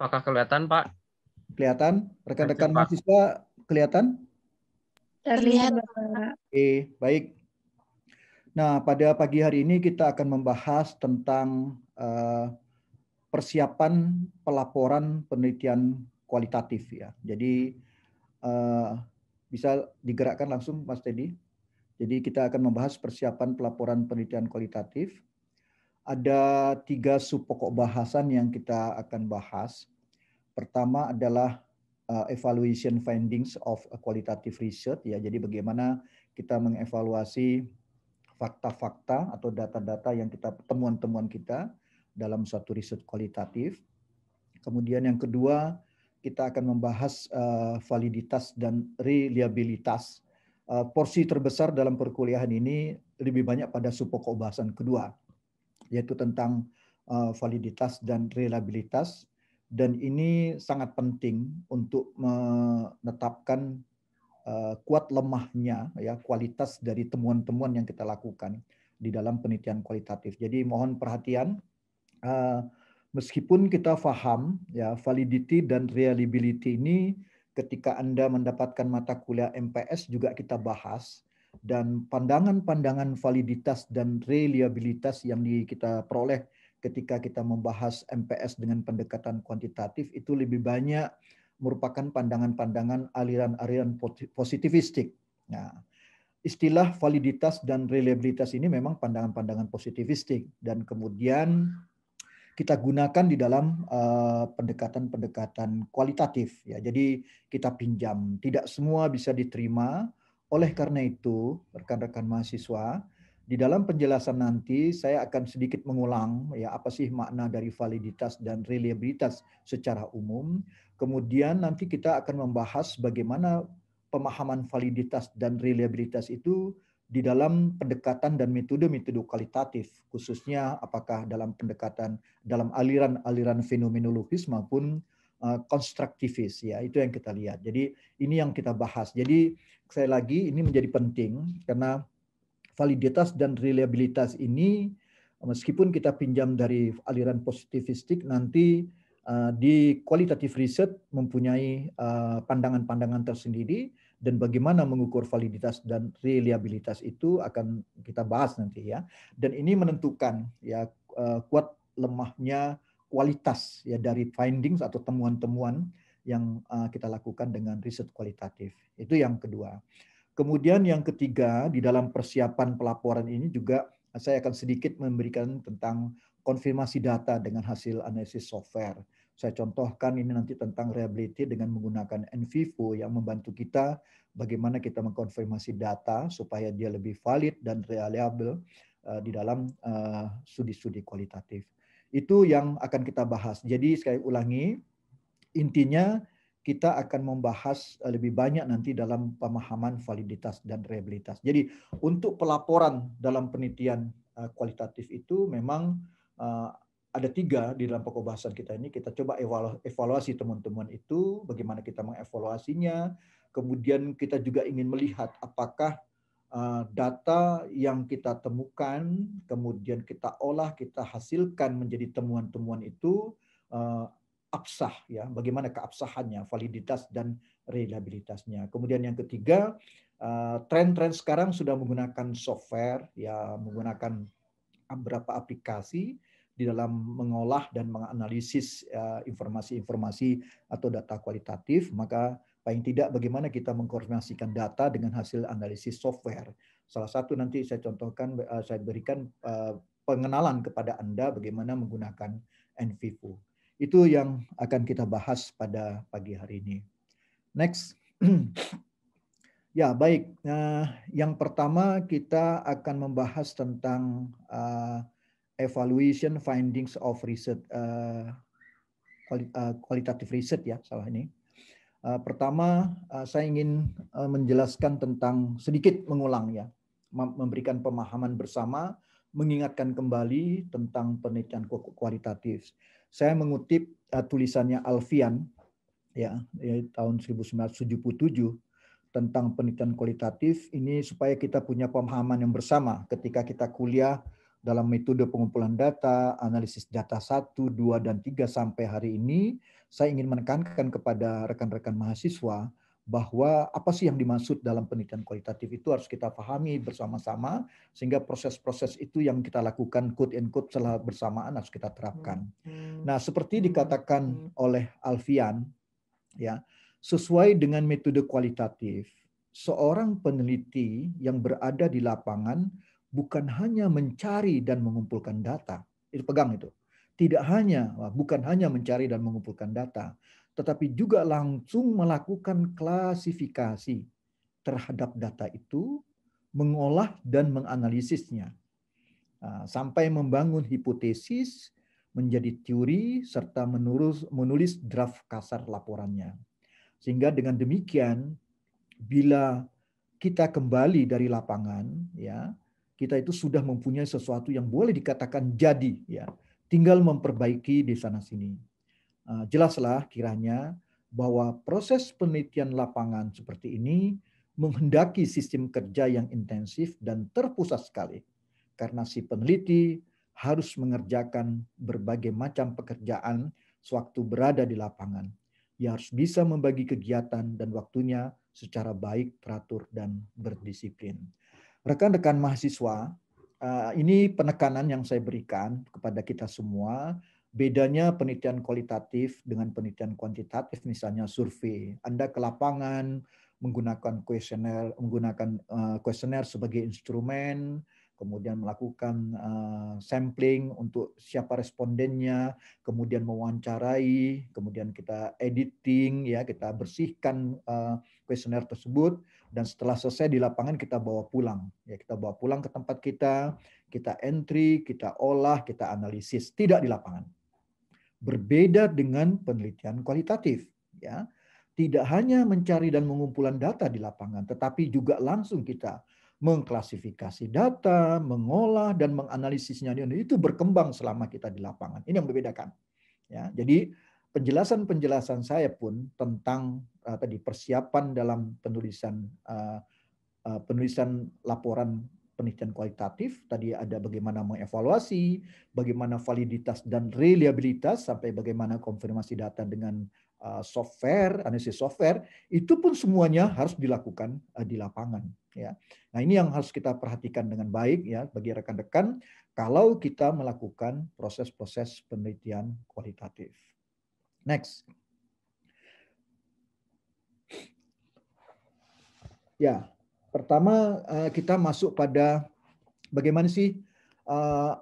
Apakah kelihatan, Pak? Kelihatan? Rekan-rekan Pak. mahasiswa kelihatan? Terlihat, Bapak. Oke, baik. Nah, pada pagi hari ini kita akan membahas tentang persiapan pelaporan penelitian kualitatif ya. Jadi bisa digerakkan langsung, Mas Teddy. Jadi kita akan membahas persiapan pelaporan penelitian kualitatif. Ada 3 sub pokok bahasan yang kita akan bahas. Pertama adalah evaluation findings of a qualitative research ya. Jadi bagaimana kita mengevaluasi fakta-fakta atau data-data yang temuan-temuan kita dalam suatu riset kualitatif. Kemudian yang kedua, kita akan membahas validitas dan reliabilitas. Porsi terbesar dalam perkuliahan ini lebih banyak pada sub pokok bahasan kedua, yaitu tentang validitas dan reliabilitas. Dan ini sangat penting untuk menetapkan kuat lemahnya ya kualitas dari temuan-temuan yang kita lakukan di dalam penelitian kualitatif. Jadi mohon perhatian, meskipun kita paham ya validity dan reliability ini ketika Anda mendapatkan mata kuliah MPS juga kita bahas, dan pandangan-pandangan validitas dan reliabilitas yang kita peroleh ketika kita membahas MPS dengan pendekatan kuantitatif itu lebih banyak merupakan pandangan-pandangan aliran-aliran positivistik. Nah, istilah validitas dan reliabilitas ini memang pandangan-pandangan positivistik dan kemudian kita gunakan di dalam pendekatan-pendekatan kualitatif ya. Jadi kita pinjam, tidak semua bisa diterima. Oleh karena itu, rekan-rekan mahasiswa, di dalam penjelasan nanti saya akan sedikit mengulang ya apa sih makna dari validitas dan reliabilitas secara umum. Kemudian nanti kita akan membahas bagaimana pemahaman validitas dan reliabilitas itu di dalam pendekatan dan metode-metode kualitatif, khususnya apakah dalam pendekatan dalam aliran-aliran fenomenologis maupun konstruktivis ya, itu yang kita lihat. Jadi ini yang kita bahas. Jadi sekali lagi ini menjadi penting karena validitas dan reliabilitas ini meskipun kita pinjam dari aliran positivistik, nanti di qualitative research mempunyai pandangan-pandangan tersendiri, dan bagaimana mengukur validitas dan reliabilitas itu akan kita bahas nanti ya. Dan ini menentukan ya kuat lemahnya kualitas ya dari findings atau temuan-temuan yang kita lakukan dengan riset kualitatif. Itu yang kedua. Kemudian yang ketiga, di dalam persiapan pelaporan ini juga saya akan sedikit memberikan tentang konfirmasi data dengan hasil analisis software. Saya contohkan ini nanti tentang reliability dengan menggunakan NVivo yang membantu kita bagaimana kita mengkonfirmasi data supaya dia lebih valid dan reliable di dalam studi-studi kualitatif. Itu yang akan kita bahas. Jadi sekali ulangi, intinya kita akan membahas lebih banyak nanti dalam pemahaman validitas dan reliabilitas. Jadi untuk pelaporan dalam penelitian kualitatif itu memang ada 3 di dalam pokok bahasan kita ini. Kita coba evaluasi temuan-temuan itu, bagaimana kita mengevaluasinya. Kemudian kita juga ingin melihat apakah data yang kita temukan, kemudian kita olah, kita hasilkan menjadi temuan-temuan itu absah ya, bagaimana keabsahannya, validitas dan reliabilitasnya. Kemudian yang ketiga, tren-tren sekarang sudah menggunakan software ya, menggunakan beberapa aplikasi di dalam mengolah dan menganalisis informasi-informasi atau data kualitatif, maka paling tidak bagaimana kita mengkoordinasikan data dengan hasil analisis software. Salah satu nanti saya contohkan, saya berikan pengenalan kepada Anda bagaimana menggunakan NVivo. Itu yang akan kita bahas pada pagi hari ini. Next. Ya, baik. Yang pertama kita akan membahas tentang evaluation findings of research, qualitative research ya, salah ini. Pertama, saya ingin menjelaskan tentang, sedikit mengulang ya, memberikan pemahaman bersama, mengingatkan kembali tentang penelitian kualitatif. Saya mengutip tulisannya Alfian ya, tahun 1977 tentang penelitian kualitatif ini supaya kita punya pemahaman yang bersama ketika kita kuliah dalam metode pengumpulan data, analisis data 1, 2, dan 3 sampai hari ini, saya ingin menekankan kepada rekan-rekan mahasiswa bahwa apa sih yang dimaksud dalam penelitian kualitatif itu harus kita pahami bersama-sama, sehingga proses-proses itu yang kita lakukan quote and quote secara bersamaan harus kita terapkan. Nah, seperti dikatakan oleh Alfian, ya, sesuai dengan metode kualitatif, seorang peneliti yang berada di lapangan bukan hanya mencari dan mengumpulkan data. Itu pegang itu. Bukan hanya mencari dan mengumpulkan data, tetapi juga langsung melakukan klasifikasi terhadap data itu, mengolah dan menganalisisnya, sampai membangun hipotesis, menjadi teori, serta menulis draft kasar laporannya. Sehingga dengan demikian, bila kita kembali dari lapangan, ya, kita itu sudah mempunyai sesuatu yang boleh dikatakan jadi, ya, tinggal memperbaiki di sana sini. Jelaslah kiranya bahwa proses penelitian lapangan seperti ini menghendaki sistem kerja yang intensif dan terpusat sekali, karena si peneliti harus mengerjakan berbagai macam pekerjaan sewaktu berada di lapangan. Ia harus bisa membagi kegiatan dan waktunya secara baik, teratur, dan berdisiplin. Rekan-rekan mahasiswa, ini penekanan yang saya berikan kepada kita semua. Bedanya penelitian kualitatif dengan penelitian kuantitatif, misalnya survei. Anda ke lapangan menggunakan kuesioner sebagai instrumen, kemudian melakukan sampling untuk siapa respondennya, kemudian mewawancarai, kemudian kita editing, ya, kita bersihkan kuesioner tersebut, dan setelah selesai di lapangan kita bawa pulang. Ya, kita bawa pulang ke tempat kita entry, kita olah, kita analisis, tidak di lapangan. Berbeda dengan penelitian kualitatif, ya. Tidak hanya mencari dan mengumpulan data di lapangan, tetapi juga langsung kita mengklasifikasi data, mengolah dan menganalisisnya. Itu berkembang selama kita di lapangan. Ini yang membedakan. Ya, jadi penjelasan saya pun tentang tadi persiapan dalam penulisan laporan penelitian kualitatif, tadi ada bagaimana mengevaluasi, bagaimana validitas dan reliabilitas, sampai bagaimana konfirmasi data dengan software, analisis software, itu pun semuanya harus dilakukan di lapangan. Ya. Nah, ini yang harus kita perhatikan dengan baik, ya, bagi rekan-rekan kalau kita melakukan proses-proses penelitian kualitatif. Next. Ya, pertama kita masuk pada bagaimana sih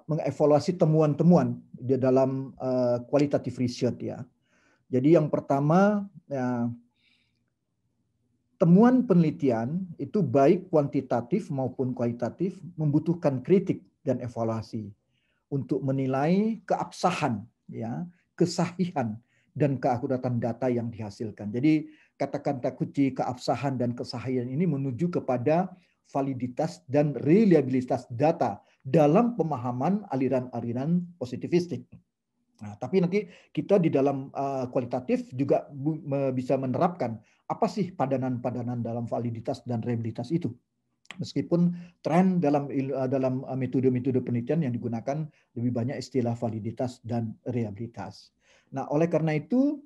mengevaluasi temuan-temuan di dalam qualitative research, ya. Jadi yang pertama, ya, temuan penelitian itu baik kuantitatif maupun kualitatif membutuhkan kritik dan evaluasi untuk menilai keabsahan, ya, kesahihan dan keakuratan data yang dihasilkan. Jadi kata-kata kunci keabsahan dan kesahihan ini menuju kepada validitas dan reliabilitas data dalam pemahaman aliran-aliran positivistik. Nah, tapi nanti kita di dalam kualitatif juga bisa menerapkan apa sih padanan-padanan dalam validitas dan reliabilitas itu. Meskipun tren dalam metode-metode penelitian yang digunakan lebih banyak istilah validitas dan reliabilitas. Nah, oleh karena itu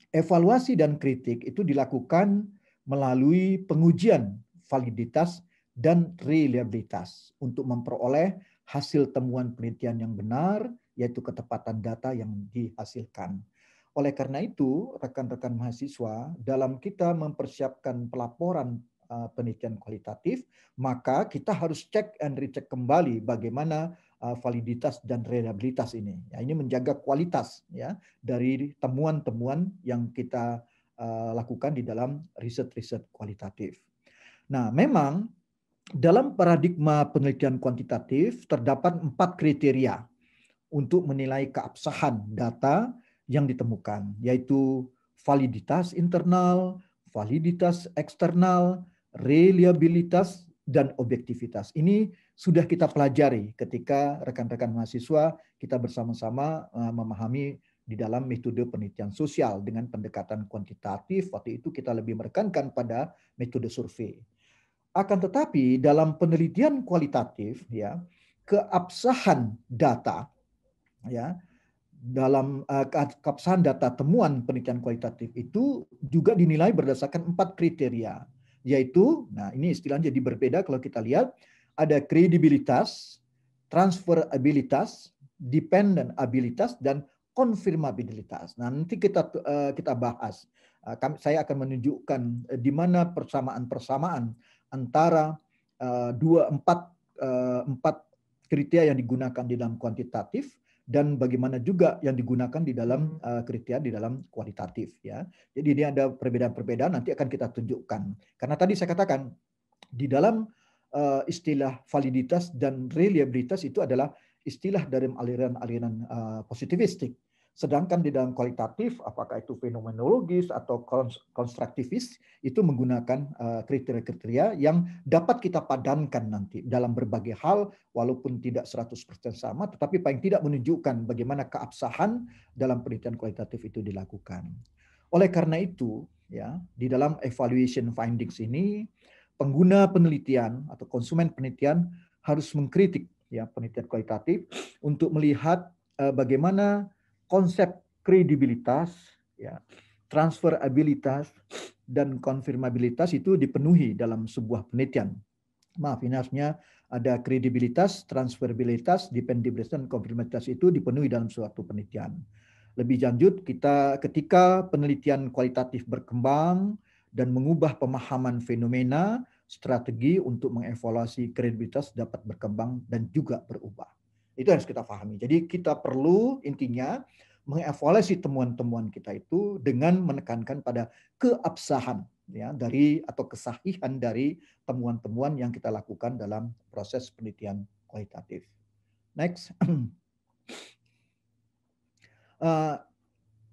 evaluasi dan kritik itu dilakukan melalui pengujian validitas dan reliabilitas untuk memperoleh hasil temuan penelitian yang benar, yaitu ketepatan data yang dihasilkan. Oleh karena itu, rekan-rekan mahasiswa, dalam kita mempersiapkan pelaporan penelitian kualitatif, maka kita harus cek and recheck kembali bagaimana validitas dan reliabilitas ini. Ya, ini menjaga kualitas, ya, dari temuan-temuan yang kita lakukan di dalam riset-riset kualitatif. Nah, memang dalam paradigma penelitian kuantitatif terdapat 4 kriteria untuk menilai keabsahan data yang ditemukan, yaitu validitas internal, validitas eksternal, reliabilitas, dan objektivitas. Ini sudah kita pelajari ketika rekan-rekan mahasiswa kita bersama-sama memahami di dalam metode penelitian sosial dengan pendekatan kuantitatif. Waktu itu kita lebih menekankan pada metode survei. Akan tetapi dalam penelitian kualitatif, ya, keabsahan data, ya, dalam keabsahan data temuan penelitian kualitatif itu juga dinilai berdasarkan 4 kriteria, yaitu, nah ini istilahnya jadi berbeda kalau kita lihat, ada kredibilitas, transferabilitas, dependabilitas, dan konfirmabilitas. Nah, nanti kita bahas. Saya akan menunjukkan di mana persamaan-persamaan antara empat kriteria yang digunakan di dalam kuantitatif dan bagaimana juga yang digunakan di dalam kriteria di dalam kualitatif, ya. Jadi ini ada perbedaan-perbedaan, nanti akan kita tunjukkan. Karena tadi saya katakan di dalam istilah validitas dan reliabilitas itu adalah istilah dari aliran-aliran positivistik. Sedangkan di dalam kualitatif, apakah itu fenomenologis atau konstruktivis, itu menggunakan kriteria-kriteria yang dapat kita padankan nanti dalam berbagai hal, walaupun tidak 100% sama, tetapi paling tidak menunjukkan bagaimana keabsahan dalam penelitian kualitatif itu dilakukan. Oleh karena itu, ya, di dalam evaluation findings ini, pengguna penelitian atau konsumen penelitian harus mengkritik, ya, penelitian kualitatif untuk melihat bagaimana konsep kredibilitas, ya, transferabilitas, dan konfirmabilitas itu dipenuhi dalam sebuah penelitian. Maaf, ini harusnya ada kredibilitas, transferabilitas, dependabilitas, dan konfirmabilitas itu dipenuhi dalam suatu penelitian. Lebih lanjut, ketika penelitian kualitatif berkembang dan mengubah pemahaman fenomena, strategi untuk mengevaluasi kredibilitas dapat berkembang dan juga berubah. Itu harus kita pahami. Jadi kita perlu intinya mengevaluasi temuan-temuan kita itu dengan menekankan pada keabsahan, ya, dari atau kesahihan dari temuan-temuan yang kita lakukan dalam proses penelitian kualitatif. Next.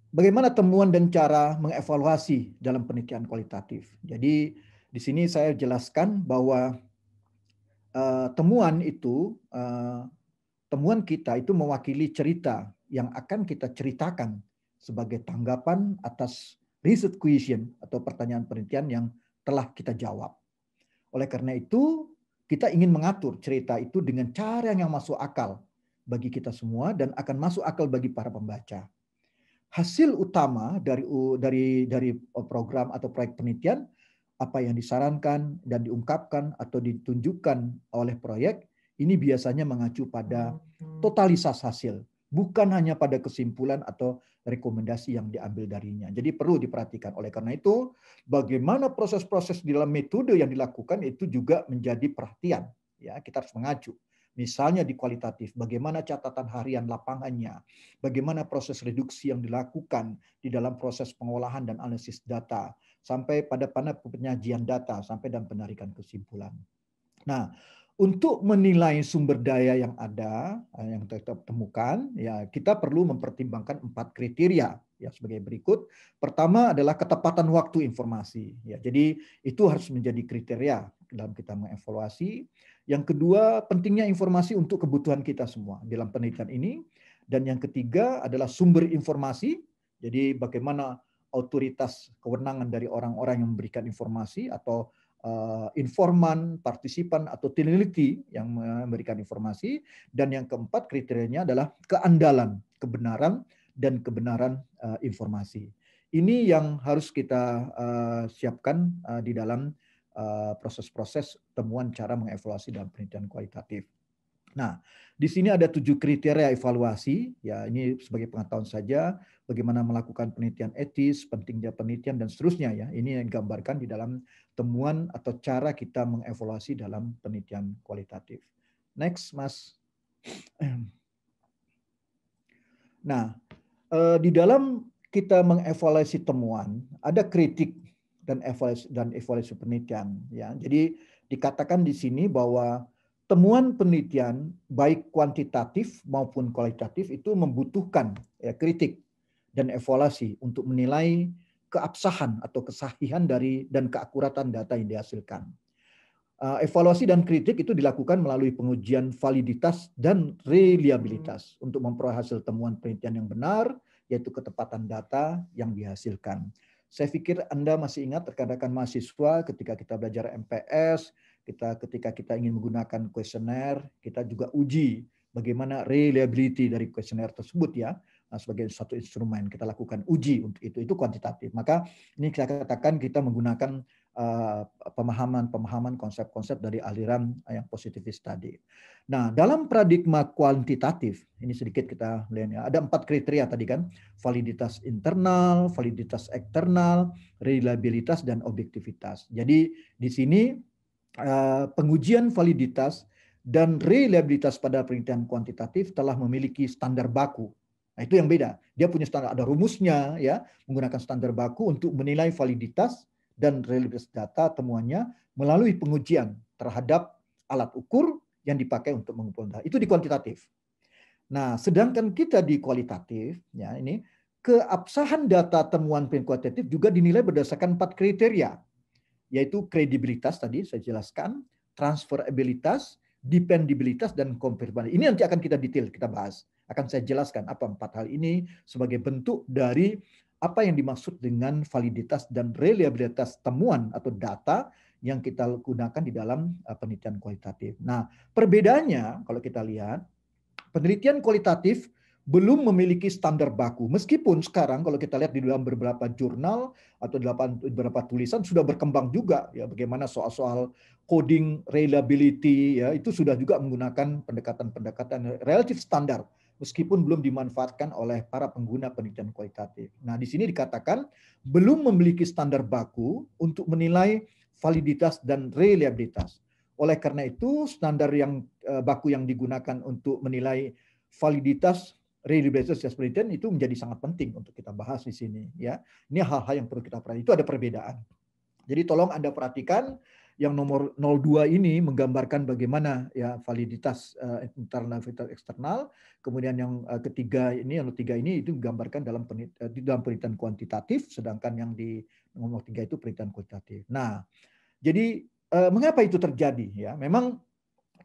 Bagaimana temuan dan cara mengevaluasi dalam penelitian kualitatif? Jadi di sini saya jelaskan bahwa temuan kita itu mewakili cerita yang akan kita ceritakan sebagai tanggapan atas research question atau pertanyaan penelitian yang telah kita jawab. Oleh karena itu, kita ingin mengatur cerita itu dengan cara yang masuk akal bagi kita semua dan akan masuk akal bagi para pembaca. Hasil utama dari program atau proyek penelitian, apa yang disarankan dan diungkapkan atau ditunjukkan oleh proyek, ini biasanya mengacu pada totalitas hasil, bukan hanya pada kesimpulan atau rekomendasi yang diambil darinya. Jadi perlu diperhatikan. Oleh karena itu, bagaimana proses-proses di dalam metode yang dilakukan itu juga menjadi perhatian. Ya, kita harus mengacu. Misalnya di kualitatif, bagaimana catatan harian lapangannya, bagaimana proses reduksi yang dilakukan di dalam proses pengolahan dan analisis data, sampai pada penyajian data, sampai dan penarikan kesimpulan. Nah, untuk menilai sumber daya yang ada, yang kita temukan, ya kita perlu mempertimbangkan 4 kriteria ya sebagai berikut. Pertama adalah ketepatan waktu informasi. Ya, jadi itu harus menjadi kriteria dalam kita mengevaluasi. Yang kedua, pentingnya informasi untuk kebutuhan kita semua dalam penelitian ini. Dan yang ketiga adalah sumber informasi. Jadi bagaimana otoritas kewenangan dari orang-orang yang memberikan informasi atau informan, partisipan, atau peneliti yang memberikan informasi. Dan yang keempat kriterianya adalah keandalan, kebenaran, dan kebenaran informasi. Ini yang harus kita siapkan di dalam proses-proses temuan cara mengevaluasi dalam penelitian kualitatif. Nah, di sini ada 7 kriteria evaluasi, ya ini sebagai pengetahuan saja, bagaimana melakukan penelitian etis, pentingnya penelitian, dan seterusnya ya. Ini yang digambarkan di dalam temuan atau cara kita mengevaluasi dalam penelitian kualitatif. Next, Mas. Nah, di dalam kita mengevaluasi temuan, ada kritik dan evaluasi penelitian. Ya, jadi dikatakan di sini bahwa temuan penelitian baik kuantitatif maupun kualitatif itu membutuhkan ya, kritik dan evaluasi untuk menilai keabsahan atau kesahihan dari dan keakuratan data yang dihasilkan. Evaluasi dan kritik itu dilakukan melalui pengujian validitas dan reliabilitas untuk memperoleh hasil temuan penelitian yang benar, yaitu ketepatan data yang dihasilkan. Saya pikir Anda masih ingat rekan-rekan mahasiswa ketika kita belajar MPS, Ketika kita ingin menggunakan kuesioner, kita juga uji bagaimana reliability dari kuesioner tersebut ya. Nah, sebagai satu instrumen kita lakukan uji untuk itu kuantitatif. Maka ini saya katakan kita menggunakan pemahaman konsep-konsep dari aliran yang positivis tadi. Nah, dalam paradigma kuantitatif, ini sedikit kita lihat ya, ada 4 kriteria tadi kan, validitas internal, validitas eksternal, reliabilitas, dan objektivitas. Jadi di sini pengujian validitas dan reliabilitas pada penelitian kuantitatif telah memiliki standar baku. Nah, itu yang beda. Dia punya standar, ada rumusnya ya, menggunakan standar baku untuk menilai validitas dan reliabilitas data temuannya melalui pengujian terhadap alat ukur yang dipakai untuk mengumpulkan data. Itu di kuantitatif. Nah, sedangkan kita di kualitatif, ya ini keabsahan data temuan kuantitatif juga dinilai berdasarkan 4 kriteria, yaitu kredibilitas tadi saya jelaskan, transferabilitas, dependibilitas, dan konfirmasi. Ini nanti akan kita detail, kita bahas. Akan saya jelaskan apa 4 hal ini sebagai bentuk dari apa yang dimaksud dengan validitas dan reliabilitas temuan atau data yang kita gunakan di dalam penelitian kualitatif. Nah, perbedaannya kalau kita lihat, penelitian kualitatif belum memiliki standar baku. Meskipun sekarang kalau kita lihat di dalam beberapa jurnal atau dalam beberapa tulisan sudah berkembang juga ya, bagaimana soal-soal coding reliability ya, itu sudah juga menggunakan pendekatan-pendekatan relatif standar meskipun belum dimanfaatkan oleh para pengguna penelitian kualitatif. Nah, di sini dikatakan belum memiliki standar baku untuk menilai validitas dan reliabilitas. Oleh karena itu, standar yang baku yang digunakan untuk menilai validitas, reliabilitas penelitian itu menjadi sangat penting untuk kita bahas di sini ya. Ini hal-hal yang perlu kita perhatikan. Itu ada perbedaan. Jadi tolong Anda perhatikan yang nomor 02 ini menggambarkan bagaimana ya validitas internal dan eksternal. Kemudian yang ketiga ini, yang ketiga ini itu menggambarkan dalam penelitian kuantitatif, sedangkan yang di nomor 3 itu penelitian kualitatif. Nah, jadi mengapa itu terjadi ya? Memang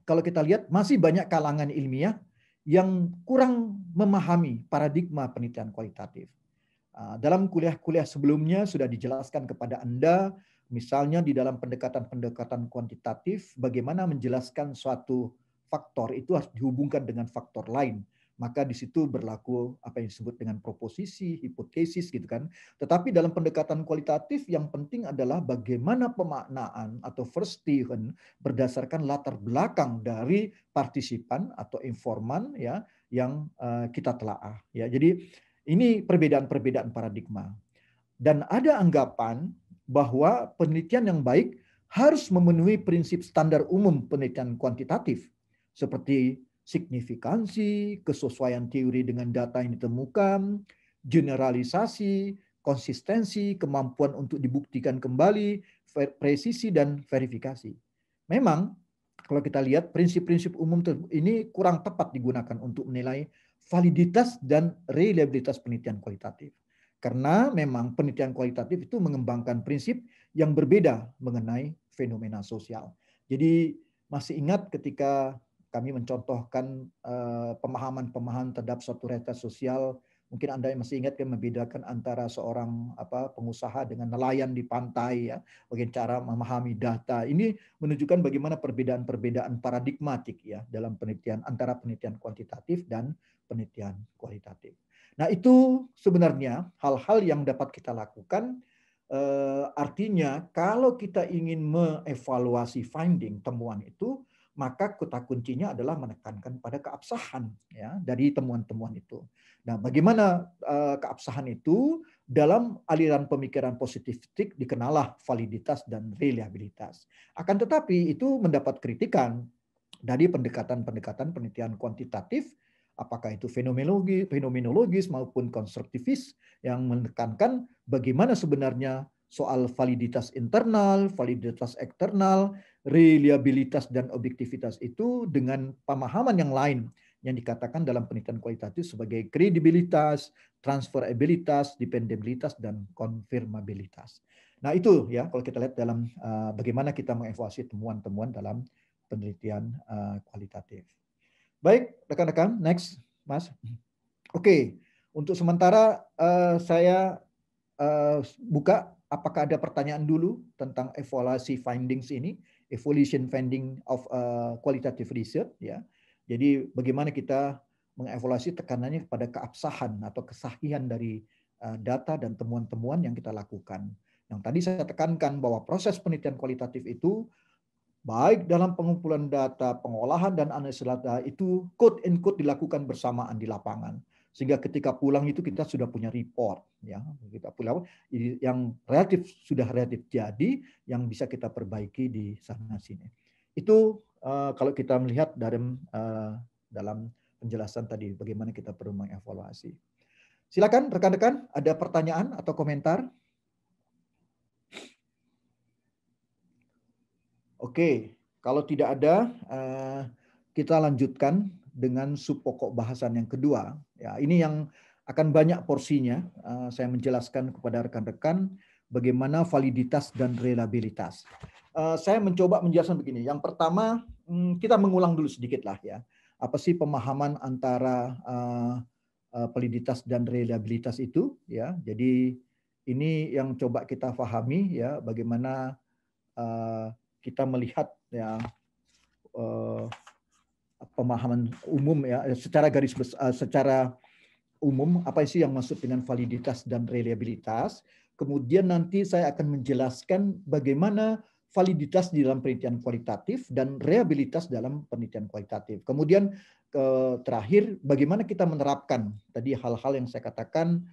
kalau kita lihat masih banyak kalangan ilmiah yang kurang memahami paradigma penelitian kualitatif. Dalam kuliah-kuliah sebelumnya sudah dijelaskan kepada Anda, misalnya di dalam pendekatan-pendekatan kuantitatif, bagaimana menjelaskan suatu faktor itu harus dihubungkan dengan faktor lain. Maka di situ berlaku apa yang disebut dengan proposisi, hipotesis gitu kan. Tetapi dalam pendekatan kualitatif yang penting adalah bagaimana pemaknaan atau verstehen berdasarkan latar belakang dari partisipan atau informan ya yang kita telaah ya. Jadi ini perbedaan-perbedaan paradigma. Dan ada anggapan bahwa penelitian yang baik harus memenuhi prinsip standar umum penelitian kuantitatif seperti signifikansi, kesesuaian teori dengan data yang ditemukan, generalisasi, konsistensi, kemampuan untuk dibuktikan kembali, presisi, dan verifikasi. Memang kalau kita lihat prinsip-prinsip umum ini kurang tepat digunakan untuk menilai validitas dan reliabilitas penelitian kualitatif. Karena memang penelitian kualitatif itu mengembangkan prinsip yang berbeda mengenai fenomena sosial. Jadi masih ingat ketika kami mencontohkan pemahaman-pemahaman terhadap suatu realitas sosial, mungkin Anda masih ingat kan membedakan antara seorang pengusaha dengan nelayan di pantai ya, bagaimana cara memahami data. Ini menunjukkan bagaimana perbedaan-perbedaan paradigmatik ya dalam penelitian antara penelitian kuantitatif dan penelitian kualitatif. Nah, itu sebenarnya hal-hal yang dapat kita lakukan. Artinya kalau kita ingin mengevaluasi finding temuan itu, maka kata kuncinya adalah menekankan pada keabsahan ya dari temuan-temuan itu. Nah, bagaimana keabsahan itu? Dalam aliran pemikiran positifistik dikenallah validitas dan reliabilitas. Akan tetapi itu mendapat kritikan dari pendekatan-pendekatan penelitian kuantitatif, apakah itu fenomenologis maupun konstruktivis yang menekankan bagaimana sebenarnya soal validitas internal, validitas eksternal, reliabilitas dan objektivitas itu dengan pemahaman yang lain yang dikatakan dalam penelitian kualitatif sebagai kredibilitas, transferabilitas, dependabilitas, dan konfirmabilitas. Nah itu ya kalau kita lihat dalam bagaimana kita mengevaluasi temuan-temuan dalam penelitian kualitatif. Baik, rekan-rekan, next, Mas. Oke, untuk sementara saya buka apakah ada pertanyaan dulu tentang evaluasi findings ini evaluation finding of qualitative research, ya. Jadi bagaimana kita mengevaluasi tekanannya kepada keabsahan atau kesahihan dari data dan temuan-temuan yang kita lakukan. Yang tadi saya tekankan bahwa proses penelitian kualitatif itu baik dalam pengumpulan data, pengolahan dan analisis data itu quote and quote dilakukan bersamaan di lapangan. Sehingga ketika pulang itu kita sudah punya report, ya. Kita pulang yang sudah relatif jadi, yang bisa kita perbaiki di sana sini. Itu kalau kita melihat dalam penjelasan tadi bagaimana kita perlu mengevaluasi. Silakan rekan-rekan, ada pertanyaan atau komentar? Oke, kalau tidak ada, kita lanjutkan dengan sub pokok bahasan yang kedua. Ya, ini yang akan banyak porsinya. Saya menjelaskan kepada rekan-rekan bagaimana validitas dan reliabilitas. Saya mencoba menjelaskan begini. Yang pertama, kita mengulang dulu sedikit lah ya. Apa sih pemahaman antara validitas dan reliabilitas itu? Ya, jadi ini yang coba kita pahami ya, bagaimana kita melihat ya pemahaman umum ya secara umum apa sih yang maksud dengan validitas dan reliabilitas. Kemudian nanti saya akan menjelaskan bagaimana validitas di dalam penelitian kualitatif dan reliabilitas dalam penelitian kualitatif. Kemudian terakhir bagaimana kita menerapkan tadi hal-hal yang saya katakan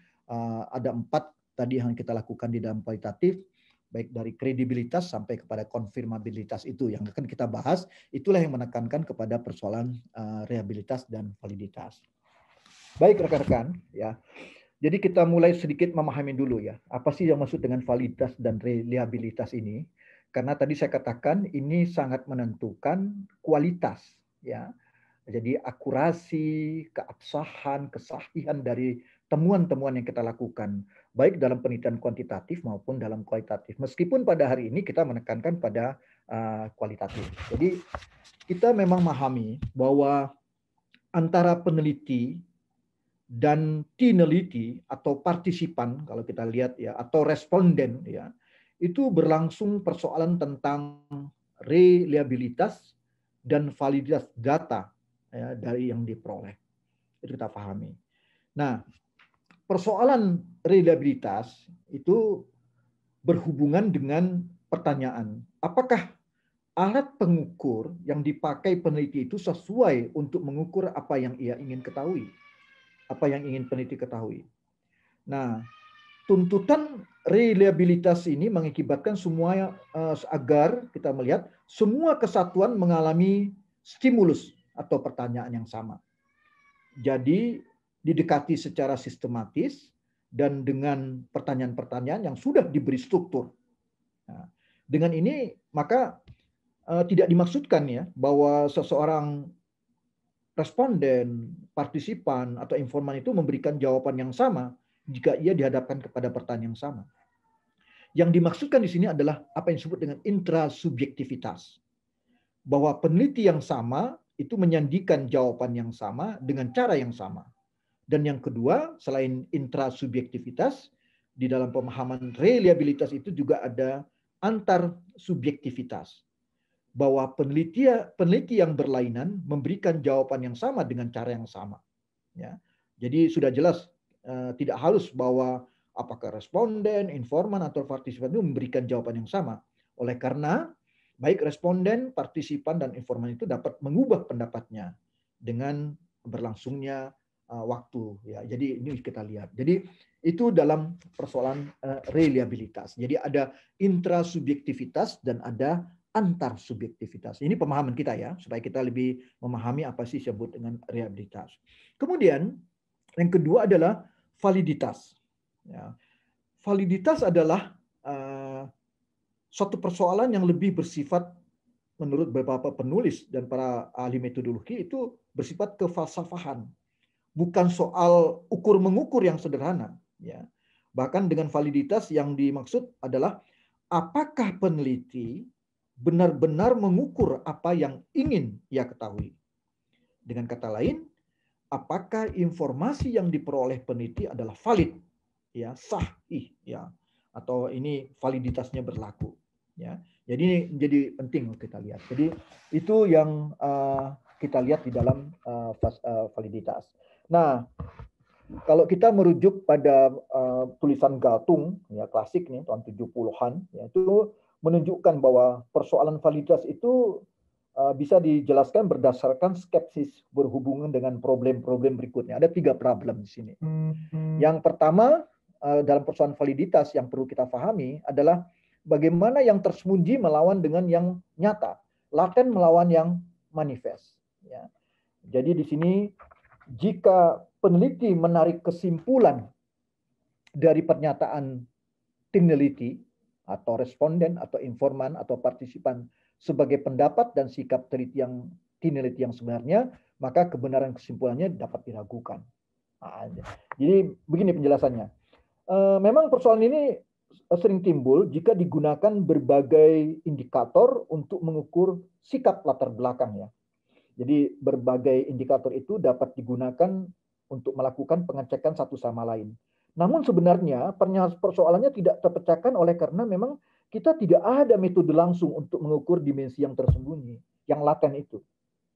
ada 4 tadi yang kita lakukan di dalam kualitatif, baik dari kredibilitas sampai kepada konfirmabilitas itu yang akan kita bahas. Itulah yang menekankan kepada persoalan reliabilitas dan validitas. Baik rekan-rekan, ya. Jadi kita mulai sedikit memahami dulu ya, apa sih yang maksud dengan validitas dan reliabilitas ini? Karena tadi saya katakan ini sangat menentukan kualitas, ya. Jadi akurasi, keabsahan, kesahihan dari temuan-temuan yang kita lakukan, baik dalam penelitian kuantitatif maupun dalam kualitatif. Meskipun pada hari ini kita menekankan pada kualitatif. Jadi kita memang memahami bahwa antara peneliti dan tineliti atau partisipan kalau kita lihat ya atau responden ya itu berlangsung persoalan tentang reliabilitas dan validitas data ya, dari yang diperoleh. Itu kita pahami. Nah, persoalan reliabilitas itu berhubungan dengan pertanyaan, apakah alat pengukur yang dipakai peneliti itu sesuai untuk mengukur apa yang ia ingin ketahui, apa yang ingin peneliti ketahui. Nah, tuntutan reliabilitas ini mengakibatkan semua agar kita melihat semua kesatuan mengalami stimulus atau pertanyaan yang sama. Jadi didekati secara sistematis dan dengan pertanyaan-pertanyaan yang sudah diberi struktur. Nah, dengan ini maka tidak dimaksudkan ya bahwa seseorang responden, partisipan atau informan itu memberikan jawaban yang sama jika ia dihadapkan kepada pertanyaan yang sama. Yang dimaksudkan di sini adalah apa yang disebut dengan intrasubjektivitas. Bahwa peneliti yang sama itu menyandikan jawaban yang sama dengan cara yang sama. Dan yang kedua, selain intrasubjektivitas, di dalam pemahaman reliabilitas itu juga ada antar subjektivitas. Bahwa peneliti yang berlainan memberikan jawaban yang sama dengan cara yang sama. Ya. Jadi sudah jelas tidak harus bahwa apakah responden, informan, atau partisipan itu memberikan jawaban yang sama. Oleh karena baik responden, partisipan, dan informan itu dapat mengubah pendapatnya dengan berlangsungnya waktu. Ya. Jadi ini kita lihat. Jadi itu dalam persoalan reliabilitas. Jadi ada intrasubjektivitas dan ada antar subjektivitas. Ini pemahaman kita ya, supaya kita lebih memahami apa sih disebut dengan reliabilitas. Kemudian yang kedua adalah validitas. Ya. Validitas adalah suatu persoalan yang lebih bersifat menurut beberapa penulis dan para ahli metodologi itu bersifat kefalsafahan. Bukan soal ukur-mengukur yang sederhana. Ya. Bahkan dengan validitas yang dimaksud adalah apakah peneliti benar-benar mengukur apa yang ingin ia ketahui. Dengan kata lain, apakah informasi yang diperoleh peneliti adalah valid, ya, sahih, ya, atau ini validitasnya berlaku, ya. Jadi ini menjadi penting kita lihat. Jadi itu yang kita lihat di dalam validitas. Nah, kalau kita merujuk pada tulisan Galtung ya klasik nih tahun 70-an ya, itu menunjukkan bahwa persoalan validitas itu bisa dijelaskan berdasarkan skepsis berhubungan dengan problem-problem berikutnya. Ada 3 problem di sini. Yang pertama dalam persoalan validitas yang perlu kita pahami adalah bagaimana yang tersembunyi melawan dengan yang nyata, laten melawan yang manifest. Ya. Jadi di sini jika peneliti menarik kesimpulan dari pernyataan tim peneliti atau responden atau informan atau partisipan sebagai pendapat dan sikap teliti yang peneliti yang sebenarnya, maka kebenaran kesimpulannya dapat diragukan. Nah, jadi begini penjelasannya. Memang persoalan ini sering timbul jika digunakan berbagai indikator untuk mengukur sikap latar belakang ya. Jadi berbagai indikator itu dapat digunakan untuk melakukan pengecekan satu sama lain. Namun sebenarnya persoalannya tidak terpecahkan oleh karena memang kita tidak ada metode langsung untuk mengukur dimensi yang tersembunyi, yang laten itu.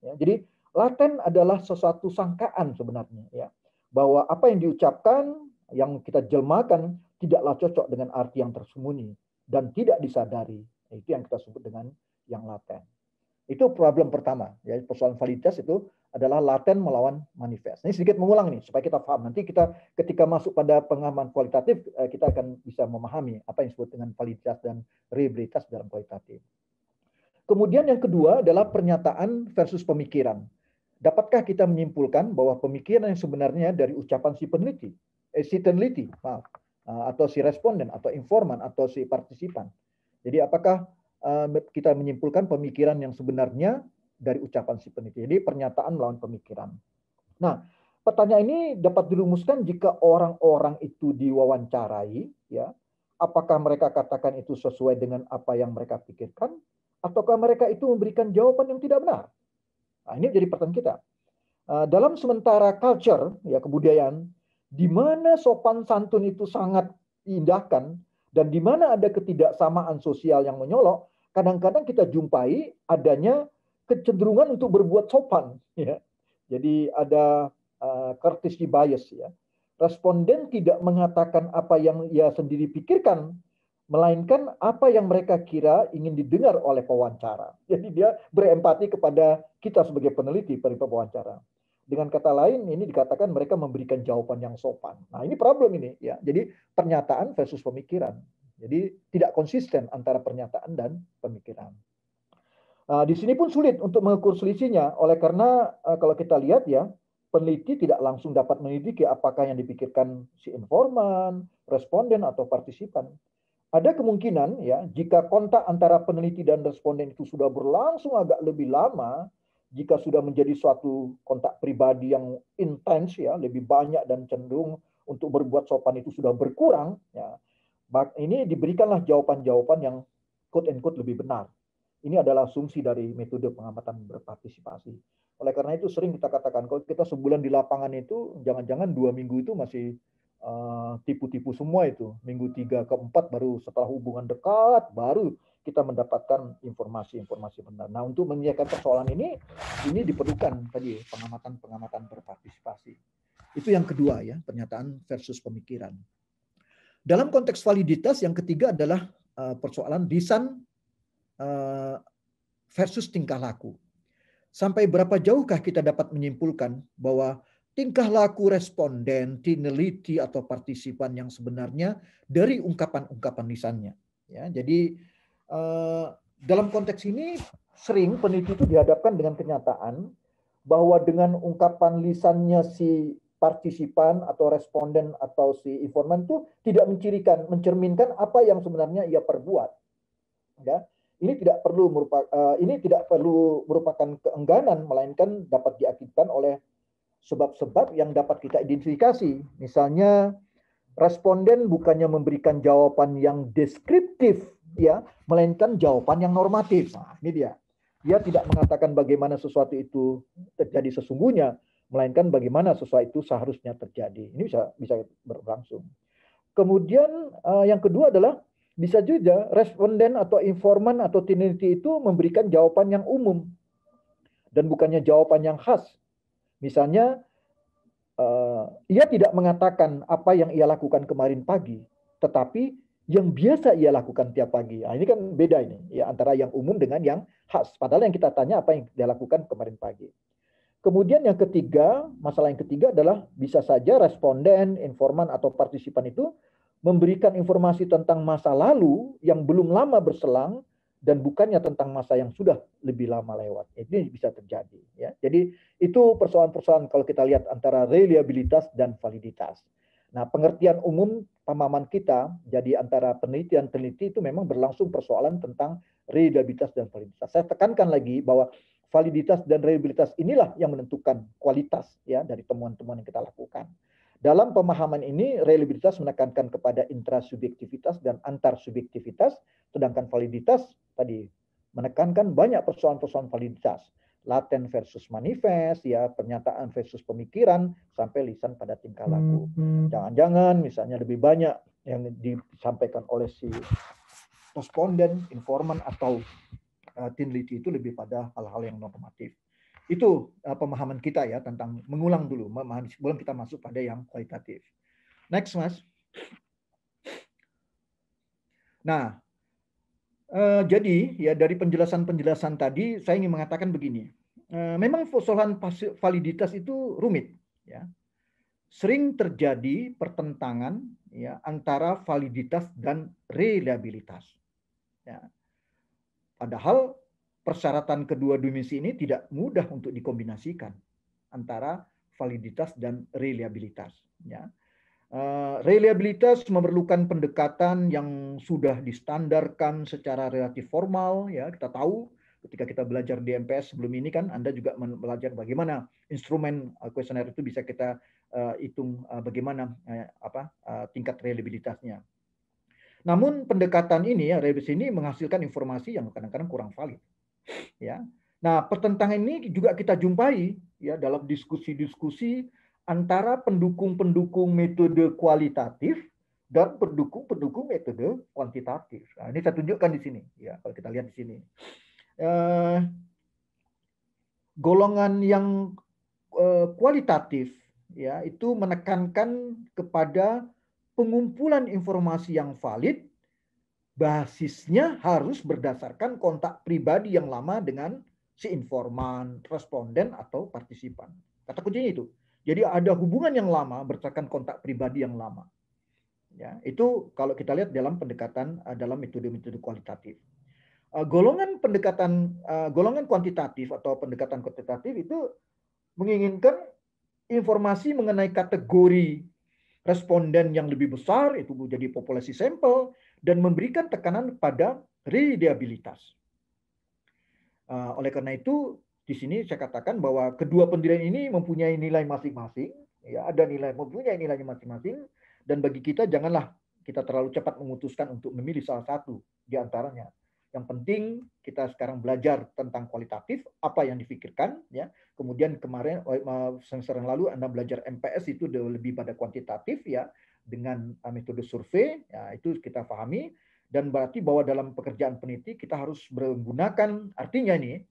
Ya, jadi laten adalah sesuatu sangkaan sebenarnya ya, bahwa apa yang diucapkan, yang kita jelmakan tidaklah cocok dengan arti yang tersembunyi dan tidak disadari. Itu yang kita sebut dengan yang laten. Itu problem pertama. Ya, persoalan validitas itu adalah laten melawan manifest. Ini sedikit mengulang nih supaya kita paham. Nanti kita ketika masuk pada pengamalan kualitatif kita akan bisa memahami apa yang disebut dengan validitas dan reliabilitas dalam kualitatif. Kemudian yang kedua adalah pernyataan versus pemikiran. Dapatkah kita menyimpulkan bahwa pemikiran yang sebenarnya dari ucapan si peneliti, atau si responden, atau informan, atau si partisipan. Jadi apakah kita menyimpulkan pemikiran yang sebenarnya dari ucapan si peneliti. Jadi pernyataan melawan pemikiran. Nah, pertanyaan ini dapat dirumuskan jika orang-orang itu diwawancarai, ya, apakah mereka katakan itu sesuai dengan apa yang mereka pikirkan, ataukah mereka itu memberikan jawaban yang tidak benar? Nah, ini jadi pertanyaan kita. Dalam sementara culture, ya kebudayaan, di mana sopan santun itu sangat diindahkan dan di mana ada ketidaksamaan sosial yang menyolok, kadang-kadang kita jumpai adanya kecenderungan untuk berbuat sopan. Ya. Jadi ada courtesy bias. Ya. Responden tidak mengatakan apa yang ia sendiri pikirkan, melainkan apa yang mereka kira ingin didengar oleh pewawancara. Jadi dia berempati kepada kita sebagai peneliti pada pewawancara. Dengan kata lain, ini dikatakan mereka memberikan jawaban yang sopan. Nah, ini problem ini ya. Jadi pernyataan versus pemikiran. Jadi tidak konsisten antara pernyataan dan pemikiran. Di sini pun sulit untuk mengukur selisihnya, oleh karena kalau kita lihat ya, peneliti tidak langsung dapat menyelidiki apakah yang dipikirkan si informan, responden atau partisipan. Ada kemungkinan ya, jika kontak antara peneliti dan responden itu sudah berlangsung agak lebih lama, jika sudah menjadi suatu kontak pribadi yang intens ya, lebih banyak dan cenderung untuk berbuat sopan itu sudah berkurang, ya, ini diberikanlah jawaban-jawaban yang quote and quote lebih benar. Ini adalah asumsi dari metode pengamatan berpartisipasi. Oleh karena itu sering kita katakan kalau kita sebulan di lapangan itu jangan-jangan 2 minggu itu masih tipu-tipu semua itu. Minggu 3 ke 4 baru setelah hubungan dekat baru kita mendapatkan informasi-informasi benar. Nah, untuk menyelesaikan persoalan ini diperlukan tadi pengamatan-pengamatan berpartisipasi. Itu yang kedua ya, pernyataan versus pemikiran. Dalam konteks validitas yang ketiga adalah persoalan lisan versus tingkah laku. Sampai berapa jauhkah kita dapat menyimpulkan bahwa tingkah laku responden, peneliti atau partisipan yang sebenarnya dari ungkapan-ungkapan lisannya. Ya, jadi dalam konteks ini sering peneliti itu dihadapkan dengan kenyataan bahwa dengan ungkapan lisannya si partisipan atau responden atau si informan itu tidak mencerminkan apa yang sebenarnya ia perbuat. Ya, ini tidak perlu merupakan keengganan, melainkan dapat diakibatkan oleh sebab-sebab yang dapat kita identifikasi. Misalnya responden bukannya memberikan jawaban yang deskriptif ya, melainkan jawaban yang normatif. Nah, ini dia. Dia tidak mengatakan bagaimana sesuatu itu terjadi sesungguhnya, melainkan bagaimana sesuatu itu seharusnya terjadi. Ini bisa berlangsung. Kemudian yang kedua adalah Bisa juga responden atau informan atau tineliti itu memberikan jawaban yang umum dan bukannya jawaban yang khas. Misalnya, ia tidak mengatakan apa yang ia lakukan kemarin pagi, tetapi yang biasa ia lakukan tiap pagi. Nah, ini kan beda ini, ya, antara yang umum dengan yang khas. Padahal yang kita tanya apa yang dia lakukan kemarin pagi. Kemudian yang ketiga, masalah yang ketiga adalah bisa saja responden, informan, atau partisipan itu memberikan informasi tentang masa lalu yang belum lama berselang dan bukannya tentang masa yang sudah lebih lama lewat. Ini bisa terjadi. Ya. Jadi itu persoalan-persoalan kalau kita lihat antara reliabilitas dan validitas. Nah, pengertian umum pemahaman kita jadi antara penelitian-peneliti itu memang berlangsung persoalan tentang reliabilitas dan validitas. Saya tekankan lagi bahwa validitas dan reliabilitas inilah yang menentukan kualitas ya dari temuan-temuan yang kita lakukan. Dalam pemahaman ini, reliabilitas menekankan kepada intrasubjektivitas dan antarsubjektivitas, sedangkan validitas tadi menekankan banyak persoalan-persoalan validitas, laten versus manifest, ya pernyataan versus pemikiran, sampai lisan pada tingkah laku. Jangan-jangan misalnya lebih banyak yang disampaikan oleh si responden, informan, atau tineliti itu lebih pada hal-hal yang normatif. Itu pemahaman kita ya tentang mengulang dulu sebelum kita masuk pada yang kualitatif. Next, Mas. Nah, jadi ya dari penjelasan-penjelasan tadi saya ingin mengatakan begini. Memang persoalan validitas itu rumit ya. Sering terjadi pertentangan ya antara validitas dan reliabilitas. Ya. Padahal persyaratan kedua dimensi ini tidak mudah untuk dikombinasikan antara validitas dan reliabilitas. Ya. Reliabilitas memerlukan pendekatan yang sudah distandarkan secara relatif formal. Ya, kita tahu ketika kita belajar di MPS sebelum ini kan Anda juga belajar bagaimana instrumen kuesioner itu bisa kita hitung bagaimana tingkat reliabilitasnya. Namun pendekatan ini ya reliabilitas ini menghasilkan informasi yang kadang-kadang kurang valid. Ya. Nah, pertentangan ini juga kita jumpai ya dalam diskusi-diskusi antara pendukung-pendukung metode kualitatif dan pendukung-pendukung metode kuantitatif. Nah, ini saya tunjukkan di sini ya kalau kita lihat di sini. Golongan yang kualitatif ya itu menekankan kepada pengumpulan informasi yang valid, basisnya harus berdasarkan kontak pribadi yang lama dengan si informan, responden, atau partisipan. Kata kuncinya itu. Jadi ada hubungan yang lama berdasarkan kontak pribadi yang lama. Ya, itu kalau kita lihat dalam pendekatan dalam metode-metode kualitatif. Golongan kuantitatif atau pendekatan kuantitatif itu menginginkan informasi mengenai kategori responden yang lebih besar, itu menjadi populasi sampel, dan memberikan tekanan pada reliabilitas. Oleh karena itu, di sini saya katakan bahwa kedua pendirian ini mempunyai nilai masing-masing, ya ada mempunyai nilainya masing-masing, dan bagi kita janganlah kita terlalu cepat memutuskan untuk memilih salah satu di antaranya. Yang penting kita sekarang belajar tentang kualitatif, apa yang difikirkan, ya. Kemudian kemarin semester yang lalu Anda belajar MPS itu lebih pada kuantitatif, ya, dengan metode survei, ya itu kita pahami. Dan berarti bahwa dalam pekerjaan peneliti kita harus menggunakan, artinya ini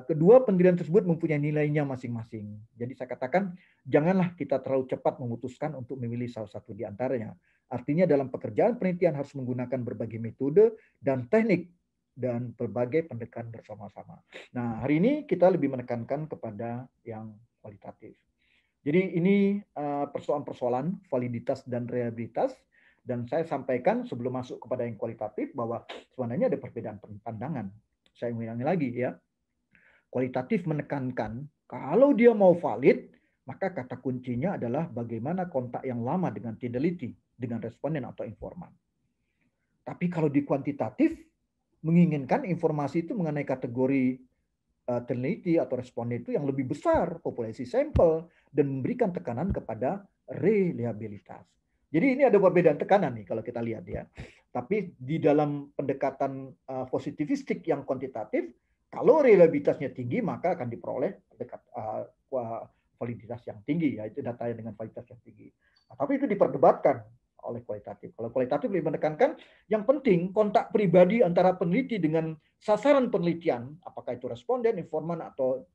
kedua pendirian tersebut mempunyai nilainya masing-masing. Jadi saya katakan janganlah kita terlalu cepat memutuskan untuk memilih salah satu di antaranya. Artinya dalam pekerjaan penelitian harus menggunakan berbagai metode dan teknik dan berbagai pendekatan bersama-sama. Nah, hari ini kita lebih menekankan kepada yang kualitatif. Jadi ini persoalan-persoalan validitas dan reliabilitas. Dan saya sampaikan sebelum masuk kepada yang kualitatif bahwa sebenarnya ada perbedaan pandangan. Saya ulangi lagi ya. Kualitatif menekankan kalau dia mau valid, maka kata kuncinya adalah bagaimana kontak yang lama dengan tineliti, dengan responden atau informan. Tapi kalau di kuantitatif, menginginkan informasi itu mengenai kategori peneliti atau responden itu yang lebih besar, populasi sampel, dan memberikan tekanan kepada reliabilitas. Jadi ini ada perbedaan tekanan nih kalau kita lihat ya. Tapi di dalam pendekatan positivistik yang kuantitatif, kalau reliabilitasnya tinggi maka akan diperoleh validitas yang tinggi, yaitu datanya dengan validitas yang tinggi. Nah, tapi itu diperdebatkan oleh kualitatif. Kalau kualitatif lebih menekankan yang penting kontak pribadi antara peneliti dengan sasaran penelitian, apakah itu responden, informan atau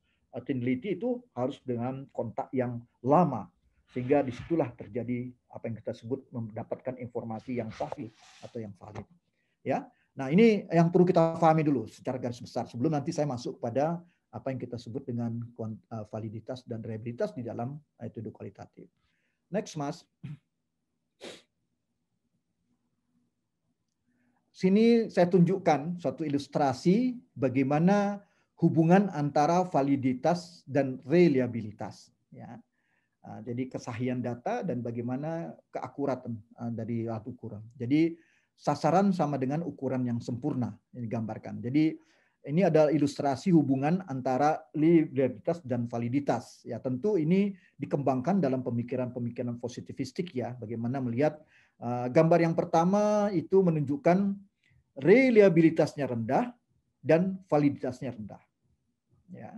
peneliti, itu harus dengan kontak yang lama, sehingga disitulah terjadi apa yang kita sebut mendapatkan informasi yang sahih atau yang valid. Ya, nah ini yang perlu kita pahami dulu secara garis besar sebelum nanti saya masuk pada apa yang kita sebut dengan validitas dan reliabilitas di dalam metode kualitatif. Next, Mas. Sini saya tunjukkan suatu ilustrasi bagaimana hubungan antara validitas dan reliabilitas. Ya. Jadi kesahihan data dan bagaimana keakuratan dari alat ukuran. Jadi sasaran sama dengan ukuran yang sempurna yang digambarkan. Jadi ini adalah ilustrasi hubungan antara reliabilitas dan validitas. Ya, tentu ini dikembangkan dalam pemikiran-pemikiran positivistik ya. Bagaimana melihat gambar yang pertama itu menunjukkan reliabilitasnya rendah dan validitasnya rendah. Ya.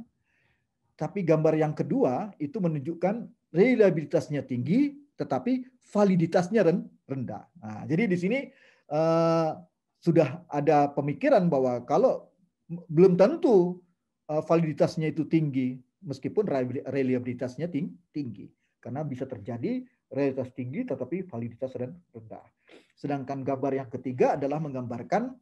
Tapi gambar yang kedua itu menunjukkan reliabilitasnya tinggi, tetapi validitasnya rendah. Nah, jadi di sini sudah ada pemikiran bahwa kalau belum tentu validitasnya itu tinggi, meskipun reliabilitasnya tinggi, karena bisa terjadi reliabilitas tinggi tetapi validitas rendah. Sedangkan gambar yang ketiga adalah menggambarkan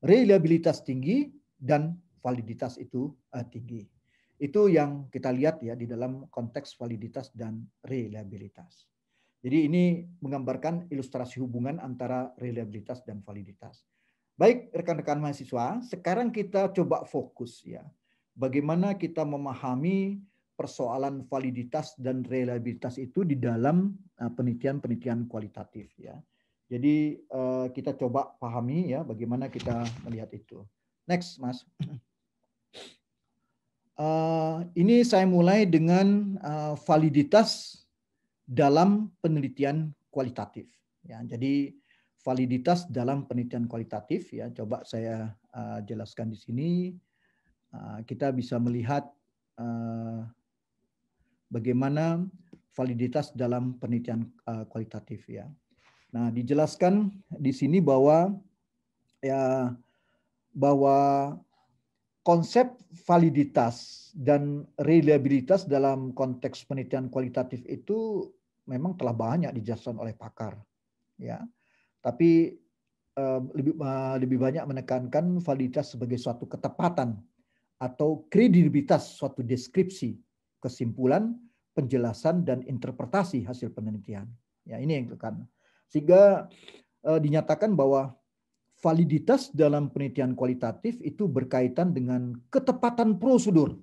reliabilitas tinggi dan validitas itu tinggi. Itu yang kita lihat ya di dalam konteks validitas dan reliabilitas. Jadi ini menggambarkan ilustrasi hubungan antara reliabilitas dan validitas. Baik rekan-rekan mahasiswa, sekarang kita coba fokus ya. Bagaimana kita memahami persoalan validitas dan reliabilitas itu di dalam penelitian-penelitian kualitatif ya. Jadi kita coba pahami ya bagaimana kita melihat itu. Next, Mas. Ini saya mulai dengan validitas dalam penelitian kualitatif. Ya, jadi validitas dalam penelitian kualitatif ya, coba saya jelaskan di sini. Kita bisa melihat bagaimana validitas dalam penelitian kualitatif ya. Nah, dijelaskan di sini bahwa konsep validitas dan reliabilitas dalam konteks penelitian kualitatif itu memang telah banyak dijelaskan oleh pakar, ya. Tapi lebih banyak menekankan validitas sebagai suatu ketepatan atau kredibilitas suatu deskripsi, kesimpulan, penjelasan dan interpretasi hasil penelitian. Ya, ini yang tekan. Sehingga dinyatakan bahwa validitas dalam penelitian kualitatif itu berkaitan dengan ketepatan prosedur,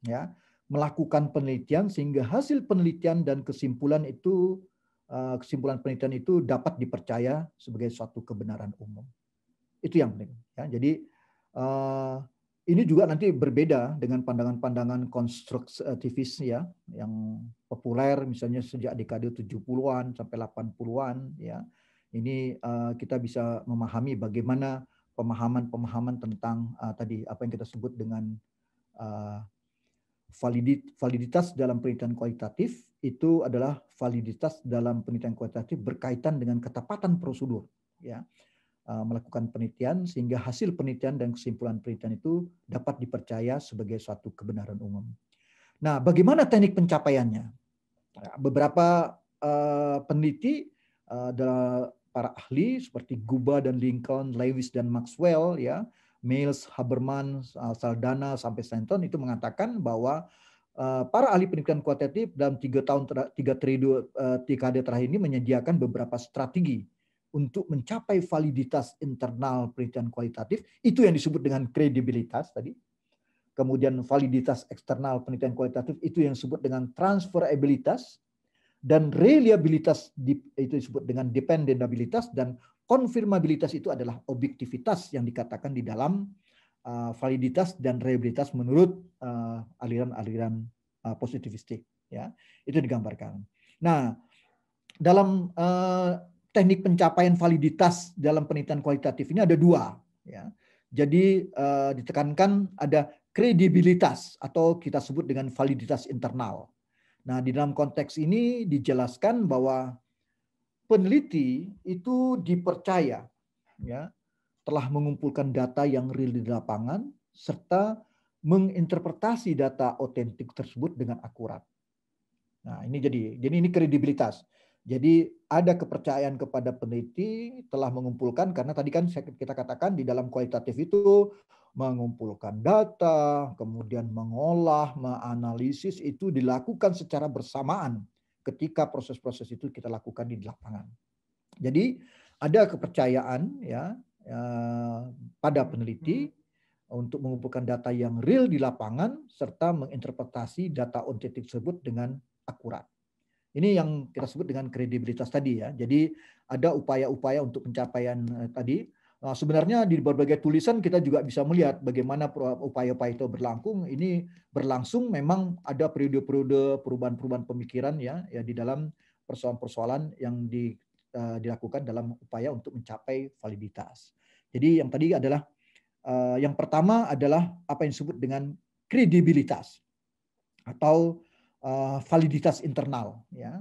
ya, melakukan penelitian sehingga hasil penelitian dan kesimpulan penelitian itu dapat dipercaya sebagai suatu kebenaran umum. Itu yang penting. Ya. Jadi ini juga nanti berbeda dengan pandangan-pandangan konstruktivis ya, yang populer misalnya sejak dekade 70-an sampai 80-an ya. Ini kita bisa memahami bagaimana pemahaman-pemahaman tentang tadi apa yang kita sebut dengan validitas dalam penelitian kualitatif itu adalah validitas dalam penelitian kualitatif berkaitan dengan ketepatan prosedur ya. Melakukan penelitian sehingga hasil penelitian dan kesimpulan penelitian itu dapat dipercaya sebagai suatu kebenaran umum. Nah, bagaimana teknik pencapaiannya? Beberapa peneliti para ahli seperti Guba dan Lincoln, Lewis dan Maxwell, ya, Miles, Haberman, Saldana sampai Stanton itu mengatakan bahwa para ahli penelitian kualitatif dalam 3 dekade terakhir ini menyediakan beberapa strategi untuk mencapai validitas internal penelitian kualitatif, itu yang disebut dengan kredibilitas tadi. Kemudian validitas eksternal penelitian kualitatif itu yang disebut dengan transferabilitas, dan reliabilitas itu disebut dengan dependabilitas, dan konfirmabilitas itu adalah objektivitas yang dikatakan di dalam validitas dan reliabilitas menurut aliran-aliran positivistik. Ya, itu digambarkan. Nah, dalam teknik pencapaian validitas dalam penelitian kualitatif ini ada dua. Ya. Jadi ditekankan ada kredibilitas atau kita sebut dengan validitas internal. Nah, di dalam konteks ini dijelaskan bahwa peneliti itu dipercaya ya telah mengumpulkan data yang real di lapangan serta menginterpretasi data otentik tersebut dengan akurat. Nah, ini jadi ini kredibilitas. Jadi ada kepercayaan kepada peneliti telah mengumpulkan, karena tadi kan kita katakan di dalam kualitatif itu mengumpulkan data, kemudian mengolah, menganalisis itu dilakukan secara bersamaan ketika proses-proses itu kita lakukan di lapangan. Jadi ada kepercayaan ya pada peneliti untuk mengumpulkan data yang real di lapangan serta menginterpretasi data otentik tersebut dengan akurat. Ini yang kita sebut dengan kredibilitas tadi ya. Jadi ada upaya-upaya untuk pencapaian tadi. Nah, sebenarnya di berbagai tulisan kita juga bisa melihat bagaimana upaya-upaya itu berlangsung memang ada periode-periode perubahan-perubahan pemikiran ya di dalam persoalan-persoalan yang dilakukan dalam upaya untuk mencapai validitas. Jadi yang tadi adalah yang pertama adalah apa yang disebut dengan kredibilitas atau validitas internal ya.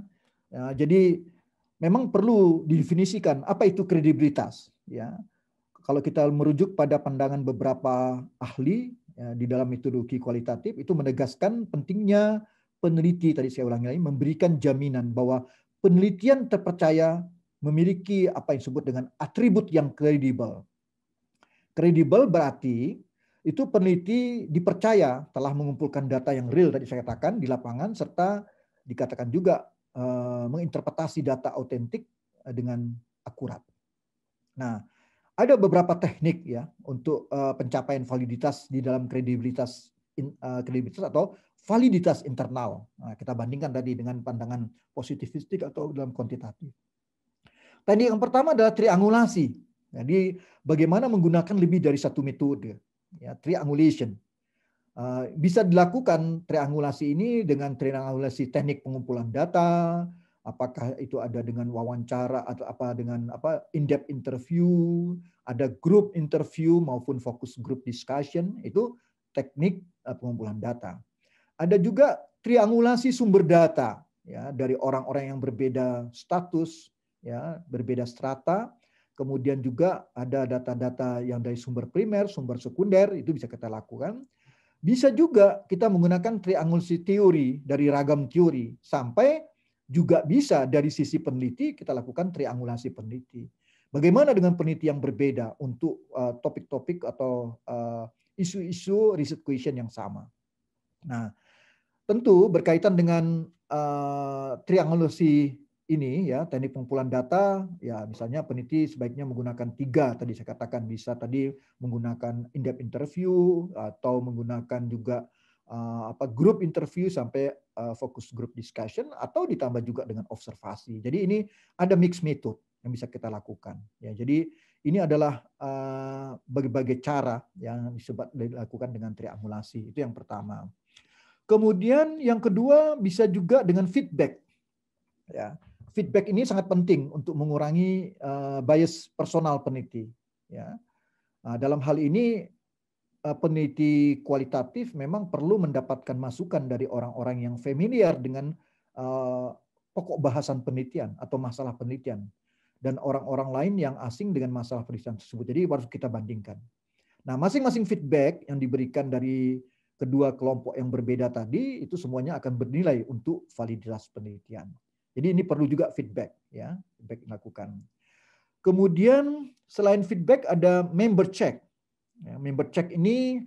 Jadi memang perlu didefinisikan apa itu kredibilitas ya. Kalau kita merujuk pada pandangan beberapa ahli ya, di dalam metodologi kualitatif itu menegaskan pentingnya peneliti, tadi saya ulangi lagi, memberikan jaminan bahwa penelitian terpercaya memiliki apa yang disebut dengan atribut yang kredibel. Kredibel berarti itu peneliti dipercaya telah mengumpulkan data yang real tadi saya katakan di lapangan serta dikatakan juga menginterpretasi data otentik dengan akurat. Nah, ada beberapa teknik ya untuk pencapaian validitas di dalam kredibilitas atau validitas internal. Nah, kita bandingkan tadi dengan pandangan positivistik atau dalam kuantitatif. Teknik yang pertama adalah triangulasi. Jadi bagaimana menggunakan lebih dari satu metode, ya, triangulation. Bisa dilakukan triangulasi ini dengan triangulasi teknik pengumpulan data, apakah itu ada dengan wawancara atau dengan in-depth interview, ada group interview maupun focus group discussion, itu teknik pengumpulan data. Ada juga triangulasi sumber data ya dari orang-orang yang berbeda status, ya, berbeda strata. Kemudian juga ada data-data yang dari sumber primer, sumber sekunder, itu bisa kita lakukan. Bisa juga kita menggunakan triangulasi teori dari ragam teori, sampai juga bisa dari sisi peneliti kita lakukan triangulasi peneliti. Bagaimana dengan peneliti yang berbeda untuk topik-topik atau isu-isu riset question yang sama. Nah, tentu berkaitan dengan triangulasi ini ya, teknik pengumpulan data ya, misalnya peneliti sebaiknya menggunakan 3 tadi saya katakan, bisa tadi menggunakan in-depth interview atau menggunakan juga group interview sampai focus group discussion, atau ditambah juga dengan observasi. Jadi ini ada mix method yang bisa kita lakukan ya. Jadi ini adalah berbagai cara yang dilakukan dengan triangulasi. Itu yang pertama. Kemudian yang kedua bisa juga dengan feedback. Ya, feedback ini sangat penting untuk mengurangi bias personal peneliti. Ya, dalam hal ini peneliti kualitatif memang perlu mendapatkan masukan dari orang-orang yang familiar dengan pokok bahasan penelitian atau masalah penelitian, dan orang-orang lain yang asing dengan masalah penelitian tersebut. Jadi harus kita bandingkan. Nah, masing-masing feedback yang diberikan dari kedua kelompok yang berbeda tadi itu semuanya akan bernilai untuk validitas penelitian. Jadi ini perlu juga feedback ya, feedback dilakukan. Kemudian selain feedback ada member check. Ya, member check ini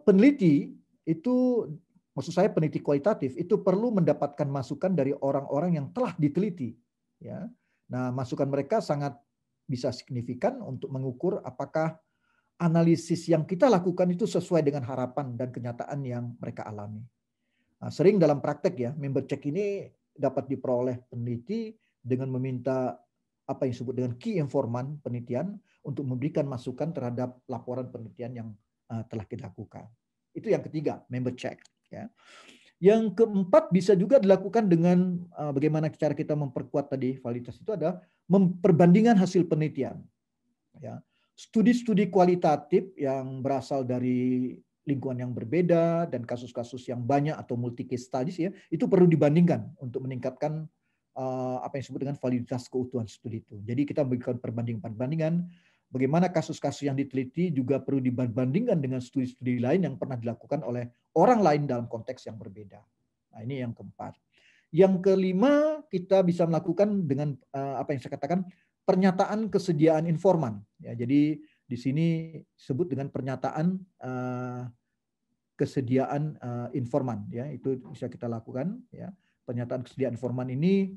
peneliti itu, maksud saya peneliti kualitatif itu perlu mendapatkan masukan dari orang-orang yang telah diteliti. Ya, nah masukan mereka sangat bisa signifikan untuk mengukur apakah analisis yang kita lakukan itu sesuai dengan harapan dan kenyataan yang mereka alami. Nah, sering dalam praktek ya, member check ini dapat diperoleh peneliti dengan meminta apa yang disebut dengan key informan penelitian untuk memberikan masukan terhadap laporan penelitian yang telah kita lakukan. Itu yang ketiga, member check. Ya. Yang keempat bisa juga dilakukan dengan bagaimana cara kita memperkuat tadi validitas itu ada perbandingan hasil penelitian. Ya. Studi-studi kualitatif yang berasal dari lingkungan yang berbeda dan kasus-kasus yang banyak atau multi case studies ya, itu perlu dibandingkan untuk meningkatkan apa yang disebut dengan validitas keutuhan studi itu. Jadi kita memberikan perbandingan bagaimana kasus-kasus yang diteliti juga perlu dibandingkan dengan studi-studi lain yang pernah dilakukan oleh orang lain dalam konteks yang berbeda. Nah, ini yang keempat. Yang kelima, kita bisa melakukan dengan apa yang saya katakan pernyataan kesediaan informan. Ya, jadi di sini disebut dengan pernyataan kesediaan informan. Ya, itu bisa kita lakukan. Ya, pernyataan kesediaan informan ini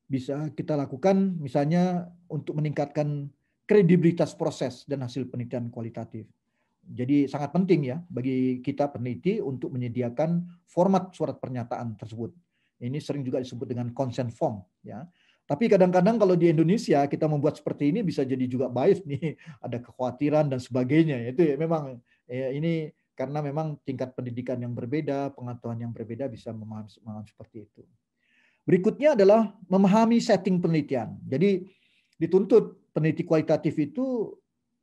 bisa kita lakukan misalnya untuk meningkatkan kredibilitas proses dan hasil penelitian kualitatif. Jadi sangat penting ya bagi kita peneliti untuk menyediakan format surat pernyataan tersebut. Ini sering juga disebut dengan consent form ya. Tapi kadang-kadang kalau di Indonesia kita membuat seperti ini bisa jadi juga bias nih, ada kekhawatiran dan sebagainya. Itu ya memang ya, ini karena memang tingkat pendidikan yang berbeda, pengetahuan yang berbeda bisa memahami seperti itu. Berikutnya adalah memahami setting penelitian. Jadi dituntut peneliti kualitatif itu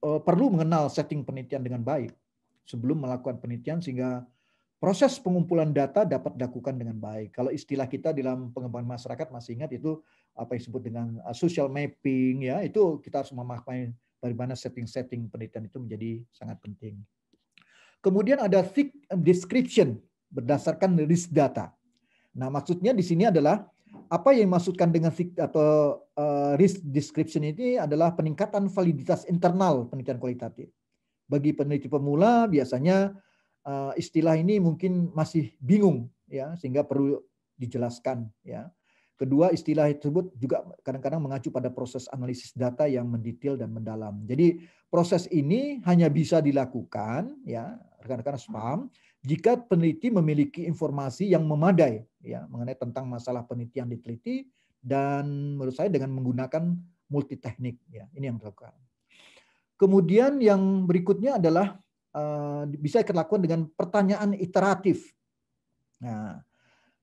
perlu mengenal setting penelitian dengan baik sebelum melakukan penelitian sehingga proses pengumpulan data dapat dilakukan dengan baik. Kalau istilah kita dalam pengembangan masyarakat masih ingat itu apa yang disebut dengan social mapping ya, itu kita harus memahami bagaimana setting-setting penelitian itu menjadi sangat penting. Kemudian ada thick description berdasarkan risk data. Nah, maksudnya di sini adalah apa yang dimaksudkan dengan atau risk description ini adalah peningkatan validitas internal penelitian kualitatif. Bagi peneliti pemula biasanya istilah ini mungkin masih bingung ya, sehingga perlu dijelaskan ya. Kedua, istilah tersebut juga kadang-kadang mengacu pada proses analisis data yang mendetail dan mendalam. Jadi proses ini hanya bisa dilakukan ya, rekan-rekan harus paham, jika peneliti memiliki informasi yang memadai ya mengenai tentang masalah penelitian diteliti dan menurut saya dengan menggunakan multi teknik ya, ini yang dilakukan. Kemudian yang berikutnya adalah bisa dilakukan dengan pertanyaan iteratif. Nah,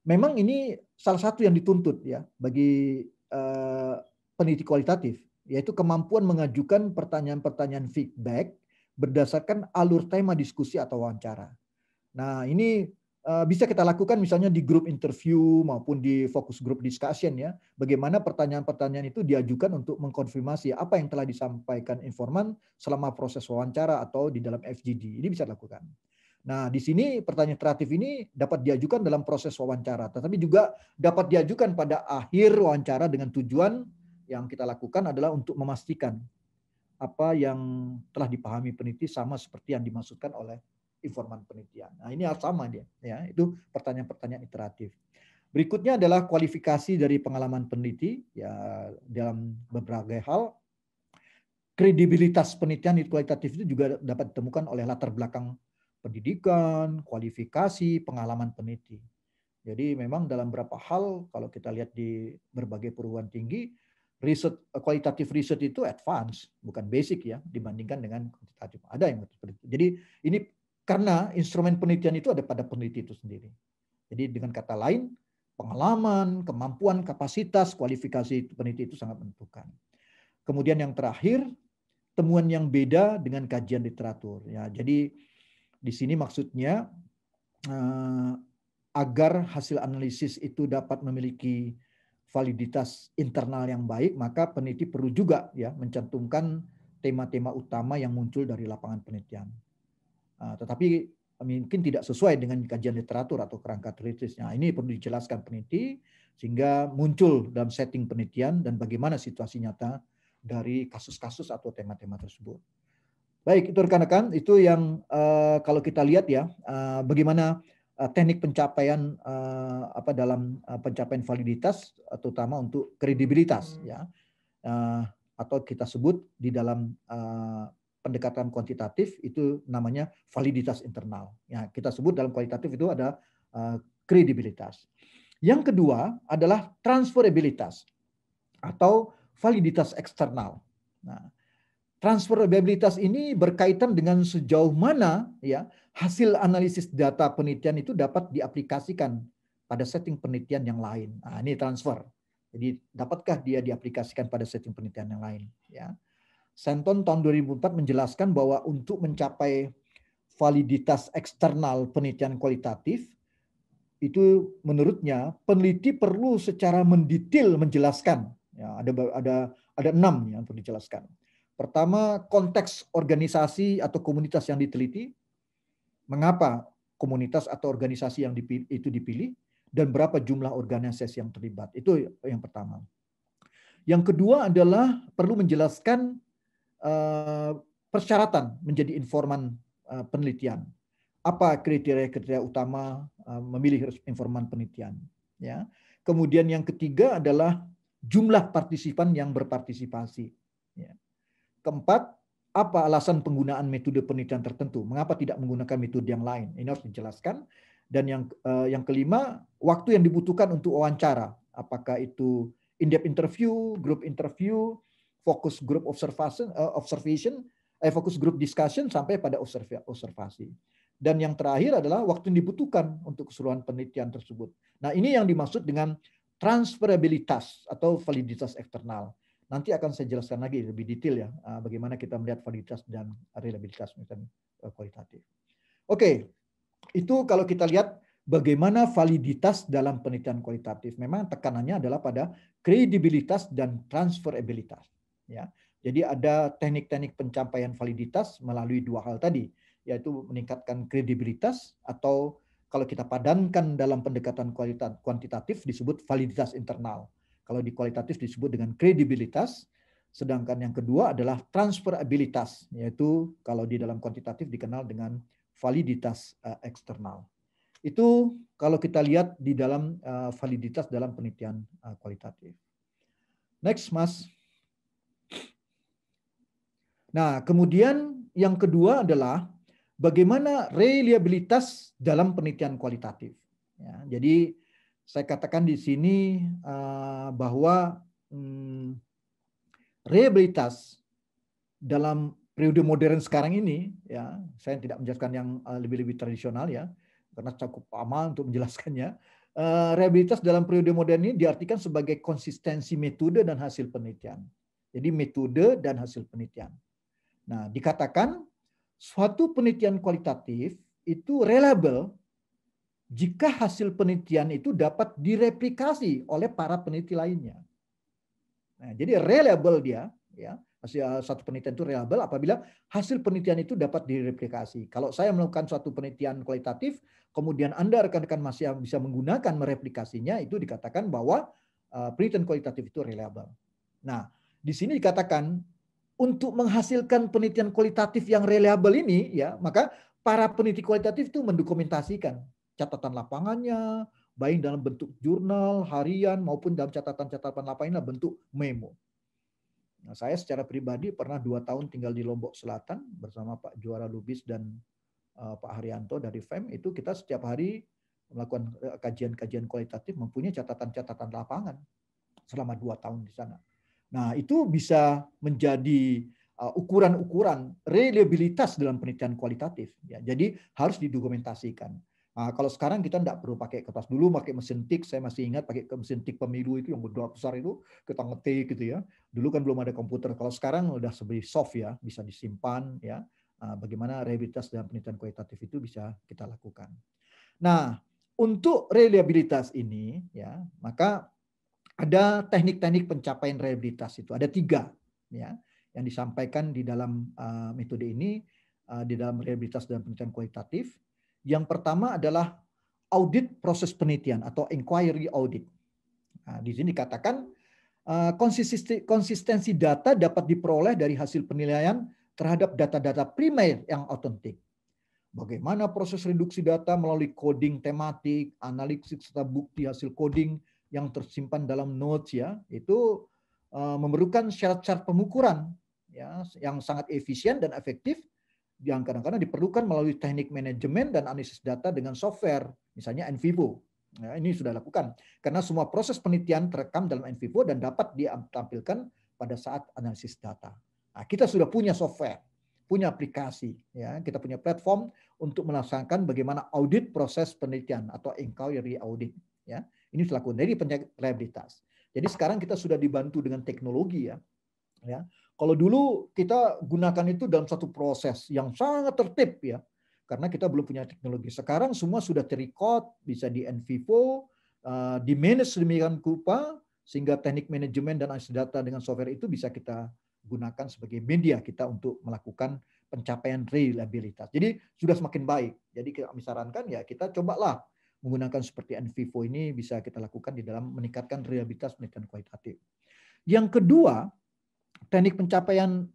memang ini salah satu yang dituntut ya bagi peneliti kualitatif, yaitu kemampuan mengajukan pertanyaan-pertanyaan feedback berdasarkan alur tema diskusi atau wawancara. Nah, ini bisa kita lakukan misalnya di grup interview maupun di focus group discussion ya. Bagaimana pertanyaan-pertanyaan itu diajukan untuk mengkonfirmasi apa yang telah disampaikan informan selama proses wawancara atau di dalam FGD. Ini bisa dilakukan. Nah, di sini pertanyaan iteratif ini dapat diajukan dalam proses wawancara, tetapi juga dapat diajukan pada akhir wawancara dengan tujuan yang kita lakukan adalah untuk memastikan apa yang telah dipahami peneliti sama seperti yang dimaksudkan oleh informan penelitian. Nah, ini harus sama dia ya, itu pertanyaan-pertanyaan iteratif. Berikutnya adalah kualifikasi dari pengalaman peneliti ya dalam berbagai hal. Kredibilitas penelitian kualitatif itu juga dapat ditemukan oleh latar belakang pendidikan, kualifikasi, pengalaman peneliti. Jadi memang dalam beberapa hal kalau kita lihat di berbagai perguruan tinggi, riset kualitatif riset itu advance, bukan basic ya dibandingkan dengan kuantitatif. Ada yang seperti itu. Jadi ini karena instrumen penelitian itu ada pada peneliti itu sendiri. Jadi dengan kata lain, pengalaman, kemampuan, kapasitas, kualifikasi peneliti itu sangat menentukan. Kemudian yang terakhir, temuan yang beda dengan kajian literatur. Ya, jadi di sini maksudnya agar hasil analisis itu dapat memiliki validitas internal yang baik, maka peneliti perlu juga ya mencantumkan tema-tema utama yang muncul dari lapangan penelitian. Tetapi mungkin tidak sesuai dengan kajian literatur atau kerangka teoritis. Nah, ini perlu dijelaskan peneliti sehingga muncul dalam setting penelitian dan bagaimana situasi nyata dari kasus-kasus atau tema-tema tersebut. Baik, itu rekan-rekan, itu yang kalau kita lihat ya, bagaimana teknik pencapaian dalam pencapaian validitas, terutama untuk kredibilitas ya, atau kita sebut di dalam pendekatan kuantitatif itu namanya validitas internal. Ya, kita sebut dalam kualitatif itu ada kredibilitas. Yang kedua adalah transferabilitas atau validitas eksternal. Nah, transferabilitas ini berkaitan dengan sejauh mana ya hasil analisis data penelitian itu dapat diaplikasikan pada setting penelitian yang lain. Nah, ini transfer. Jadi dapatkah dia diaplikasikan pada setting penelitian yang lain ya. Stanton tahun 2004 menjelaskan bahwa untuk mencapai validitas eksternal penelitian kualitatif itu menurutnya peneliti perlu secara mendetail menjelaskan. Ya, ada 6 yang perlu dijelaskan. Pertama, konteks organisasi atau komunitas yang diteliti, mengapa komunitas atau organisasi yang itu dipilih, dan berapa jumlah organisasi yang terlibat. Itu yang pertama. Yang kedua adalah perlu menjelaskan persyaratan menjadi informan penelitian. Apa kriteria-kriteria utama memilih informan penelitian? Ya. Kemudian yang ketiga adalah jumlah partisipan yang berpartisipasi. Ya. Keempat, apa alasan penggunaan metode penelitian tertentu? Mengapa tidak menggunakan metode yang lain? Ini harus dijelaskan. Dan yang kelima, waktu yang dibutuhkan untuk wawancara. Apakah itu in-depth interview, group interview, focus group observation, focus group discussion sampai pada observasi. Dan yang terakhir adalah waktu yang dibutuhkan untuk keseluruhan penelitian tersebut. Nah, ini yang dimaksud dengan transferabilitas atau validitas eksternal. Nanti akan saya jelaskan lagi lebih detail ya, bagaimana kita melihat validitas dan reliabilitas penelitian kualitatif. Oke, itu kalau kita lihat bagaimana validitas dalam penelitian kualitatif. Memang tekanannya adalah pada kredibilitas dan transferabilitas. Ya, jadi ada teknik-teknik pencapaian validitas melalui 2 hal tadi, yaitu meningkatkan kredibilitas atau kalau kita padankan dalam pendekatan kuantitatif disebut validitas internal. Kalau di kualitatif disebut dengan kredibilitas, sedangkan yang kedua adalah transferabilitas, yaitu kalau di dalam kuantitatif dikenal dengan validitas eksternal. Itu kalau kita lihat di dalam validitas dalam penelitian kualitatif. Next, Mas. Nah, kemudian yang kedua adalah bagaimana reliabilitas dalam penelitian kualitatif. Ya, jadi saya katakan di sini bahwa reliabilitas dalam periode modern sekarang ini, ya, saya tidak menjelaskan yang lebih-lebih tradisional ya, karena cukup lama untuk menjelaskannya. Reliabilitas dalam periode modern ini diartikan sebagai konsistensi metode dan hasil penelitian. Jadi metode dan hasil penelitian. Nah, dikatakan suatu penelitian kualitatif itu reliable jika hasil penelitian itu dapat direplikasi oleh para peneliti lainnya. Nah, jadi reliable dia, ya, hasil satu penelitian itu reliable apabila hasil penelitian itu dapat direplikasi. Kalau saya melakukan suatu penelitian kualitatif, kemudian Anda rekan-rekan masih bisa menggunakan mereplikasinya, itu dikatakan bahwa penelitian kualitatif itu reliable. Nah, di sini dikatakan untuk menghasilkan penelitian kualitatif yang reliable ini, ya, maka para peneliti kualitatif itu mendokumentasikan catatan lapangannya, baik dalam bentuk jurnal, harian, maupun dalam catatan-catatan lapangan bentuk memo. Nah, saya secara pribadi pernah 2 tahun tinggal di Lombok Selatan bersama Pak Juara Lubis dan Pak Haryanto dari FEM. Itu kita setiap hari melakukan kajian-kajian kualitatif, mempunyai catatan-catatan lapangan selama 2 tahun di sana. Nah, itu bisa menjadi ukuran-ukuran reliabilitas dalam penelitian kualitatif. Ya, jadi harus didokumentasikan. Nah, kalau sekarang kita tidak perlu pakai kertas, dulu pakai mesin tik, saya masih ingat pakai mesin tik pemilu itu yang besar itu, kita ngetik gitu ya. Dulu kan belum ada komputer, kalau sekarang udah lebih soft ya, bisa disimpan ya. Bagaimana reliabilitas dalam penelitian kualitatif itu bisa kita lakukan. Nah, untuk reliabilitas ini ya, maka ada teknik-teknik pencapaian reliabilitas itu, ada 3 ya yang disampaikan di dalam metode ini di dalam reliabilitas dalam penelitian kualitatif. Yang pertama adalah audit proses penelitian atau inquiry audit. Nah, di sini dikatakan konsistensi data dapat diperoleh dari hasil penilaian terhadap data-data primer yang otentik. Bagaimana proses reduksi data melalui coding tematik, analisis serta bukti hasil coding yang tersimpan dalam notes ya, itu memerlukan syarat-syarat pengukuran ya yang sangat efisien dan efektif yang kadang-kadang diperlukan melalui teknik manajemen dan analisis data dengan software, misalnya NVivo. Nah, ini sudah lakukan karena semua proses penelitian terekam dalam NVivo dan dapat ditampilkan pada saat analisis data. Nah, kita sudah punya software, punya aplikasi, ya, kita punya platform untuk melaksanakan bagaimana audit proses penelitian atau inquiry audit. Ya, ini dilakukan dari reliabilitas. Jadi sekarang kita sudah dibantu dengan teknologi ya. Ya, kalau dulu kita gunakan itu dalam satu proses yang sangat tertib ya, karena kita belum punya teknologi. Sekarang semua sudah terrecord, bisa di in vivo, di manage sedemikian rupa, sehingga teknik manajemen dan analisis data dengan software itu bisa kita gunakan sebagai media kita untuk melakukan pencapaian reliabilitas. Jadi sudah semakin baik. Jadi kami sarankan ya kita cobalah menggunakan seperti in vivo ini bisa kita lakukan di dalam meningkatkan reliabilitas penelitian kualitatif. Yang kedua, teknik pencapaian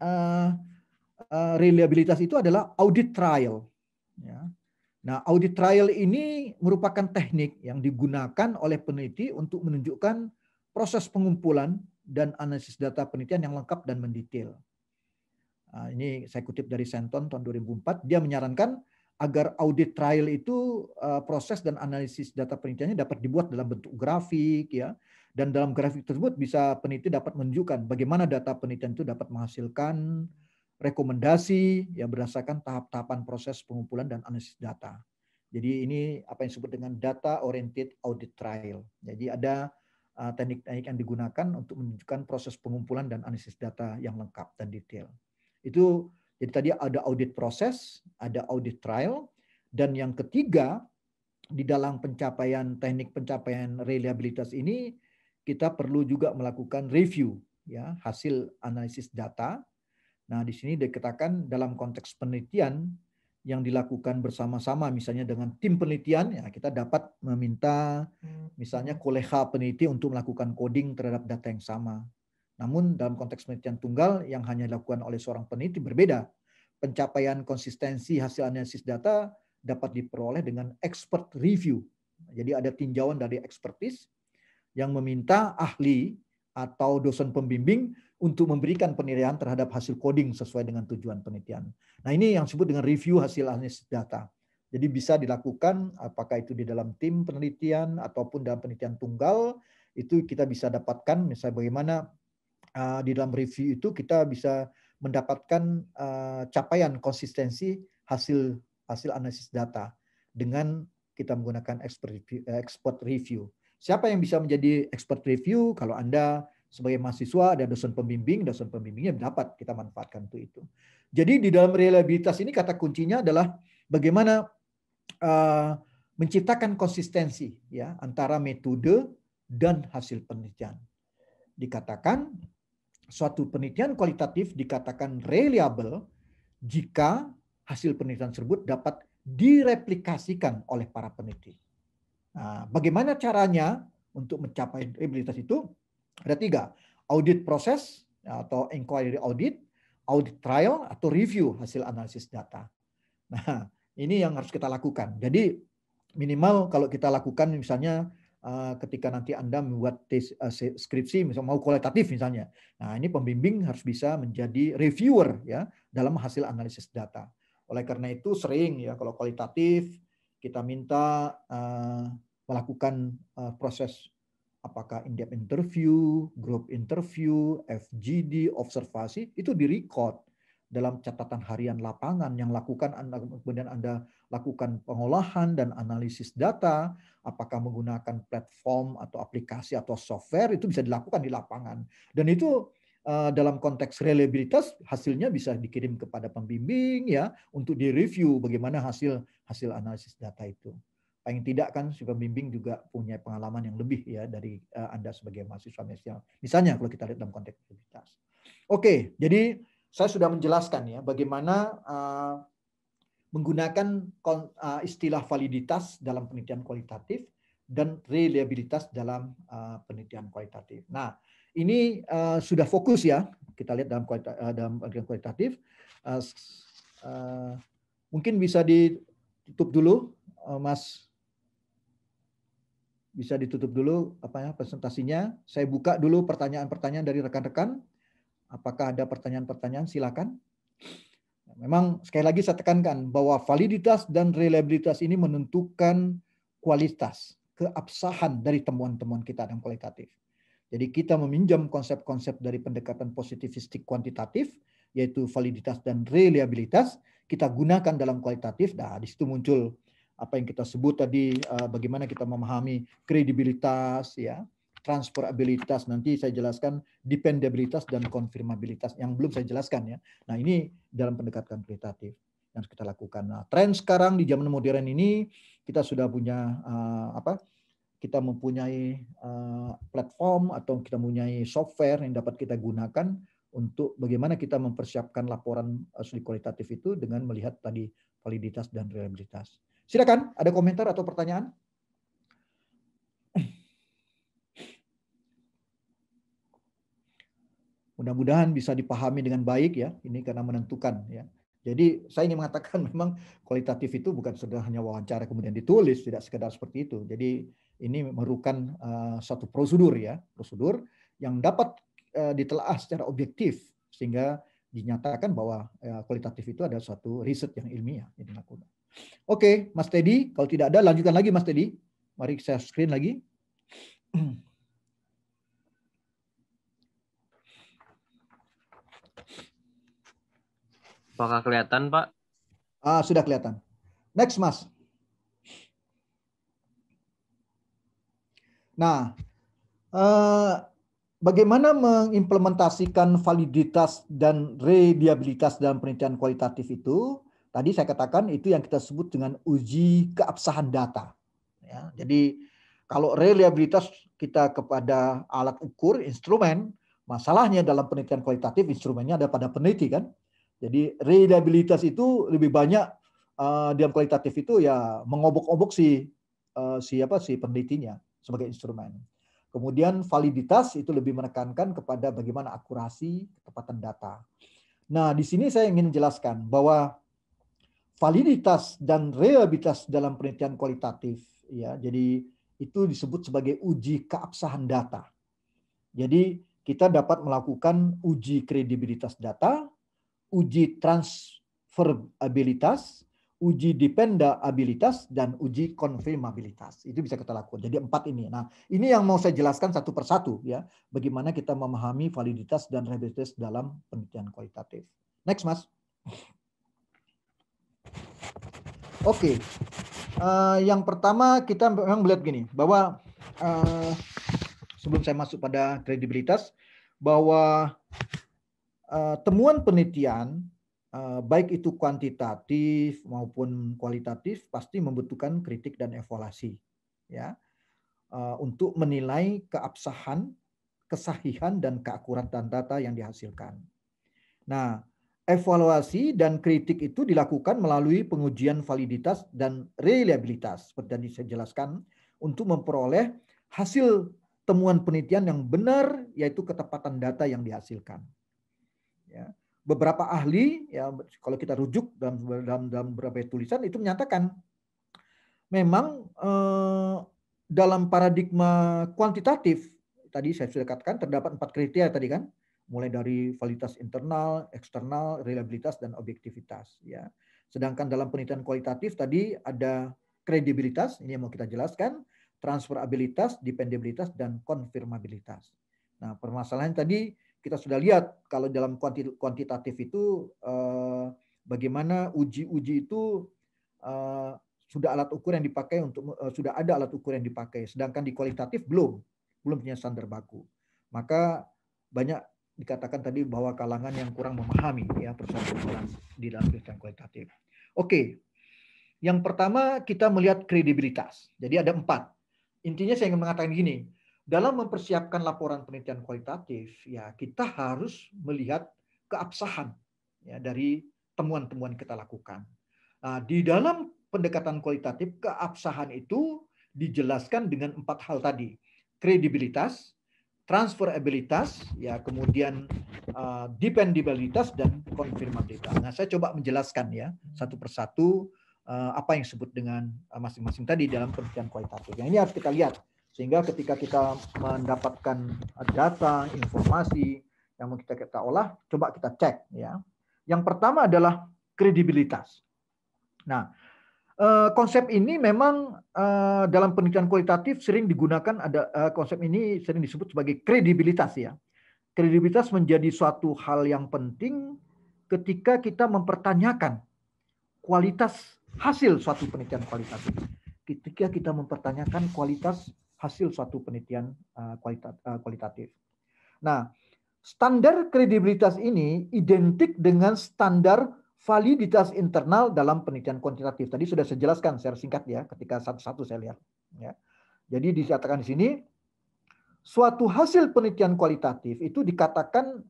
reliabilitas itu adalah audit trial. Ya. Nah, audit trial ini merupakan teknik yang digunakan oleh peneliti untuk menunjukkan proses pengumpulan dan analisis data penelitian yang lengkap dan mendetail. Nah, ini saya kutip dari Senton tahun 2004. Dia menyarankan agar audit trial itu proses dan analisis data penelitiannya dapat dibuat dalam bentuk grafik, ya. Dan dalam grafik tersebut bisa peneliti dapat menunjukkan bagaimana data penelitian itu dapat menghasilkan rekomendasi yang berdasarkan tahap-tahapan proses pengumpulan dan analisis data. Jadi ini apa yang disebut dengan data oriented audit trial. Jadi ada teknik-teknik yang digunakan untuk menunjukkan proses pengumpulan dan analisis data yang lengkap dan detail. Itu jadi tadi ada audit proses, ada audit trial, dan yang ketiga di dalam pencapaian teknik pencapaian reliabilitas ini kita perlu juga melakukan review ya hasil analisis data. Nah, di sini dikatakan dalam konteks penelitian yang dilakukan bersama-sama misalnya dengan tim penelitian ya kita dapat meminta misalnya kolega peneliti untuk melakukan coding terhadap data yang sama. Namun dalam konteks penelitian tunggal yang hanya dilakukan oleh seorang peneliti berbeda. Pencapaian konsistensi hasil analisis data dapat diperoleh dengan expert review. Jadi ada tinjauan dari expertise yang meminta ahli atau dosen pembimbing untuk memberikan penilaian terhadap hasil coding sesuai dengan tujuan penelitian. Nah, ini yang disebut dengan review hasil analisis data. Jadi bisa dilakukan apakah itu di dalam tim penelitian ataupun dalam penelitian tunggal, itu kita bisa dapatkan misalnya bagaimana di dalam review itu kita bisa mendapatkan capaian konsistensi hasil analisis data dengan kita menggunakan expert review. Siapa yang bisa menjadi expert review? Kalau Anda sebagai mahasiswa ada dosen pembimbingnya dapat kita manfaatkan untuk itu. Jadi di dalam reliabilitas ini kata kuncinya adalah bagaimana menciptakan konsistensi ya antara metode dan hasil penelitian. Dikatakan suatu penelitian kualitatif dikatakan reliable jika hasil penelitian tersebut dapat direplikasikan oleh para peneliti. Nah, bagaimana caranya untuk mencapai reliabilitas itu? Ada 3, audit proses atau inquiry audit, audit trial atau review hasil analisis data. Nah, ini yang harus kita lakukan. Jadi minimal kalau kita lakukan misalnya ketika nanti Anda membuat skripsi misalnya mau kualitatif misalnya. Nah, ini pembimbing harus bisa menjadi reviewer ya dalam hasil analisis data. Oleh karena itu sering ya kalau kualitatif kita minta melakukan proses apakah in-depth interview, group interview, FGD, observasi itu direcord dalam catatan harian lapangan yang kemudian Anda lakukan pengolahan dan analisis data, apakah menggunakan platform atau aplikasi atau software itu bisa dilakukan di lapangan. Dan itu dalam konteks reliabilitas hasilnya bisa dikirim kepada pembimbing ya untuk direview bagaimana hasil analisis data itu. Paling tidak kan si pembimbing juga punya pengalaman yang lebih ya dari Anda sebagai mahasiswa. Misalnya kalau kita lihat dalam konteks reliabilitas. Oke, jadi saya sudah menjelaskan ya bagaimana menggunakan istilah validitas dalam penelitian kualitatif dan reliabilitas dalam penelitian kualitatif. Nah, ini sudah fokus ya kita lihat dalam penelitian kualitatif. Mungkin bisa ditutup dulu, Mas. Bisa ditutup dulu presentasinya. Saya buka dulu pertanyaan-pertanyaan dari rekan-rekan. Apakah ada pertanyaan-pertanyaan? Silakan. Memang sekali lagi saya tekankan bahwa validitas dan reliabilitas ini menentukan kualitas, keabsahan dari temuan-temuan kita dalam kualitatif. Jadi kita meminjam konsep-konsep dari pendekatan positivistik kuantitatif, yaitu validitas dan reliabilitas, kita gunakan dalam kualitatif. Nah, di situ muncul apa yang kita sebut tadi, bagaimana kita memahami kredibilitas, ya, transferabilitas, nanti saya jelaskan dependabilitas dan konfirmabilitas yang belum saya jelaskan ya. Nah, ini dalam pendekatan kualitatif. yang kita lakukan. Nah, tren sekarang di zaman modern ini kita sudah punya kita mempunyai platform atau kita mempunyai software yang dapat kita gunakan untuk bagaimana kita mempersiapkan laporan studi kualitatif itu dengan melihat tadi validitas dan reliabilitas. Silakan, ada komentar atau pertanyaan? Mudah-mudahan bisa dipahami dengan baik ya, ini karena menentukan ya. Jadi saya ingin mengatakan memang kualitatif itu bukan sudah hanya wawancara kemudian ditulis, tidak sekedar seperti itu. Jadi ini memerlukan suatu prosedur ya, prosedur yang dapat ditelaah secara objektif sehingga dinyatakan bahwa kualitatif itu ada suatu riset yang ilmiah yang dilakukan. Oke, Mas Teddy, kalau tidak ada lanjutkan lagi Mas Teddy. Mari saya screen lagi. Apakah kelihatan, Pak? Sudah kelihatan. Next, Mas. Nah, bagaimana mengimplementasikan validitas dan reliabilitas dalam penelitian kualitatif itu? Tadi saya katakan itu yang kita sebut dengan uji keabsahan data. Ya, jadi kalau reliabilitas kita kepada alat ukur, instrumen, masalahnya dalam penelitian kualitatif instrumennya ada pada peneliti kan. Jadi reliabilitas itu lebih banyak dalam kualitatif itu ya mengobok-obok si penelitinya sebagai instrumen. Kemudian validitas itu lebih menekankan kepada bagaimana akurasi, ketepatan data. Nah, di sini saya ingin menjelaskan bahwa validitas dan reliabilitas dalam penelitian kualitatif ya, jadi itu disebut sebagai uji keabsahan data. Jadi kita dapat melakukan uji kredibilitas data, uji transferabilitas, uji dependabilitas, dan uji konfirmabilitas. Itu bisa kita lakukan. Jadi 4 ini. Nah, ini yang mau saya jelaskan satu persatu ya, bagaimana kita memahami validitas dan reliabilitas dalam penelitian kualitatif. Next, Mas. Oke. Yang pertama kita memang melihat gini, bahwa sebelum saya masuk pada kredibilitas, bahwa temuan penelitian baik itu kuantitatif maupun kualitatif pasti membutuhkan kritik dan evaluasi ya untuk menilai keabsahan, kesahihan dan keakuratan data yang dihasilkan. Nah, evaluasi dan kritik itu dilakukan melalui pengujian validitas dan reliabilitas seperti yang saya jelaskan untuk memperoleh hasil temuan penelitian yang benar yaitu ketepatan data yang dihasilkan. Ya. Beberapa ahli, ya kalau kita rujuk dalam beberapa tulisan itu menyatakan memang dalam paradigma kuantitatif tadi saya sudah katakan terdapat 4 kriteria tadi kan, mulai dari validitas internal, eksternal, reliabilitas dan objektivitas. Ya. Sedangkan dalam penelitian kualitatif tadi ada kredibilitas, ini yang mau kita jelaskan, transferabilitas, dependabilitas dan konfirmabilitas. Nah, permasalahan tadi kita sudah lihat kalau dalam kuantitatif itu bagaimana uji-uji itu sudah alat ukur yang dipakai sudah ada alat ukur yang dipakai, sedangkan di kualitatif belum punya standar baku. Maka banyak dikatakan tadi bahwa kalangan yang kurang memahami ya persoalan di dalam penelitian kualitatif. Oke, yang pertama kita melihat kredibilitas. Jadi ada 4. Intinya saya ingin mengatakan gini. Dalam mempersiapkan laporan penelitian kualitatif, ya kita harus melihat keabsahan ya, dari temuan-temuan yang kita lakukan. Nah, di dalam pendekatan kualitatif, keabsahan itu dijelaskan dengan 4 hal tadi. Kredibilitas, transferabilitas, ya kemudian dependabilitas dan konfirmabilitas. Nah, saya coba menjelaskan ya satu persatu apa yang disebut dengan masing-masing tadi dalam penelitian kualitatif. Nah, ini harus kita lihat. Sehingga ketika kita mendapatkan data, informasi yang mau kita olah, coba kita cek ya. Yang pertama adalah kredibilitas. Nah, konsep ini memang dalam penelitian kualitatif sering digunakan, ada konsep ini sering disebut sebagai kredibilitas ya. Kredibilitas menjadi suatu hal yang penting ketika kita mempertanyakan kualitas hasil suatu penelitian kualitatif. Ketika kita mempertanyakan kualitas hasil suatu penelitian kualitatif. Nah, standar kredibilitas ini identik dengan standar validitas internal dalam penelitian kuantitatif. Tadi sudah saya jelaskan secara singkat ya, ketika satu-satu saya lihat. Ya. Jadi dikatakan di sini, suatu hasil penelitian kualitatif itu dikatakan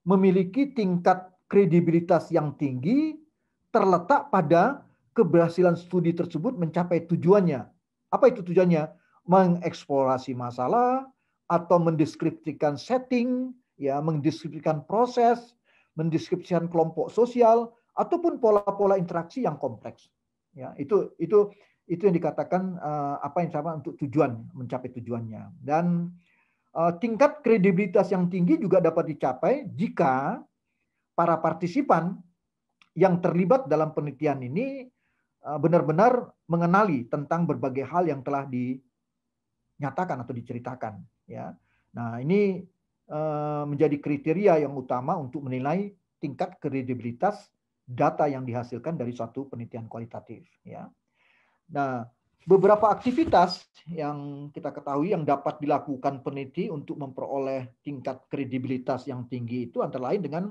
memiliki tingkat kredibilitas yang tinggi terletak pada keberhasilan studi tersebut mencapai tujuannya. Apa itu tujuannya? Mengeksplorasi masalah atau mendeskripsikan setting, ya, mendeskripsikan proses, mendeskripsikan kelompok sosial ataupun pola-pola interaksi yang kompleks. Ya, itu yang dikatakan apa yang sama untuk tujuan, mencapai tujuannya. Dan tingkat kredibilitas yang tinggi juga dapat dicapai jika para partisipan yang terlibat dalam penelitian ini benar-benar mengenali tentang berbagai hal yang telah dinyatakan atau diceritakan. Ya, nah ini menjadi kriteria yang utama untuk menilai tingkat kredibilitas data yang dihasilkan dari suatu penelitian kualitatif. Ya, nah beberapa aktivitas yang kita ketahui yang dapat dilakukan peneliti untuk memperoleh tingkat kredibilitas yang tinggi itu antara lain dengan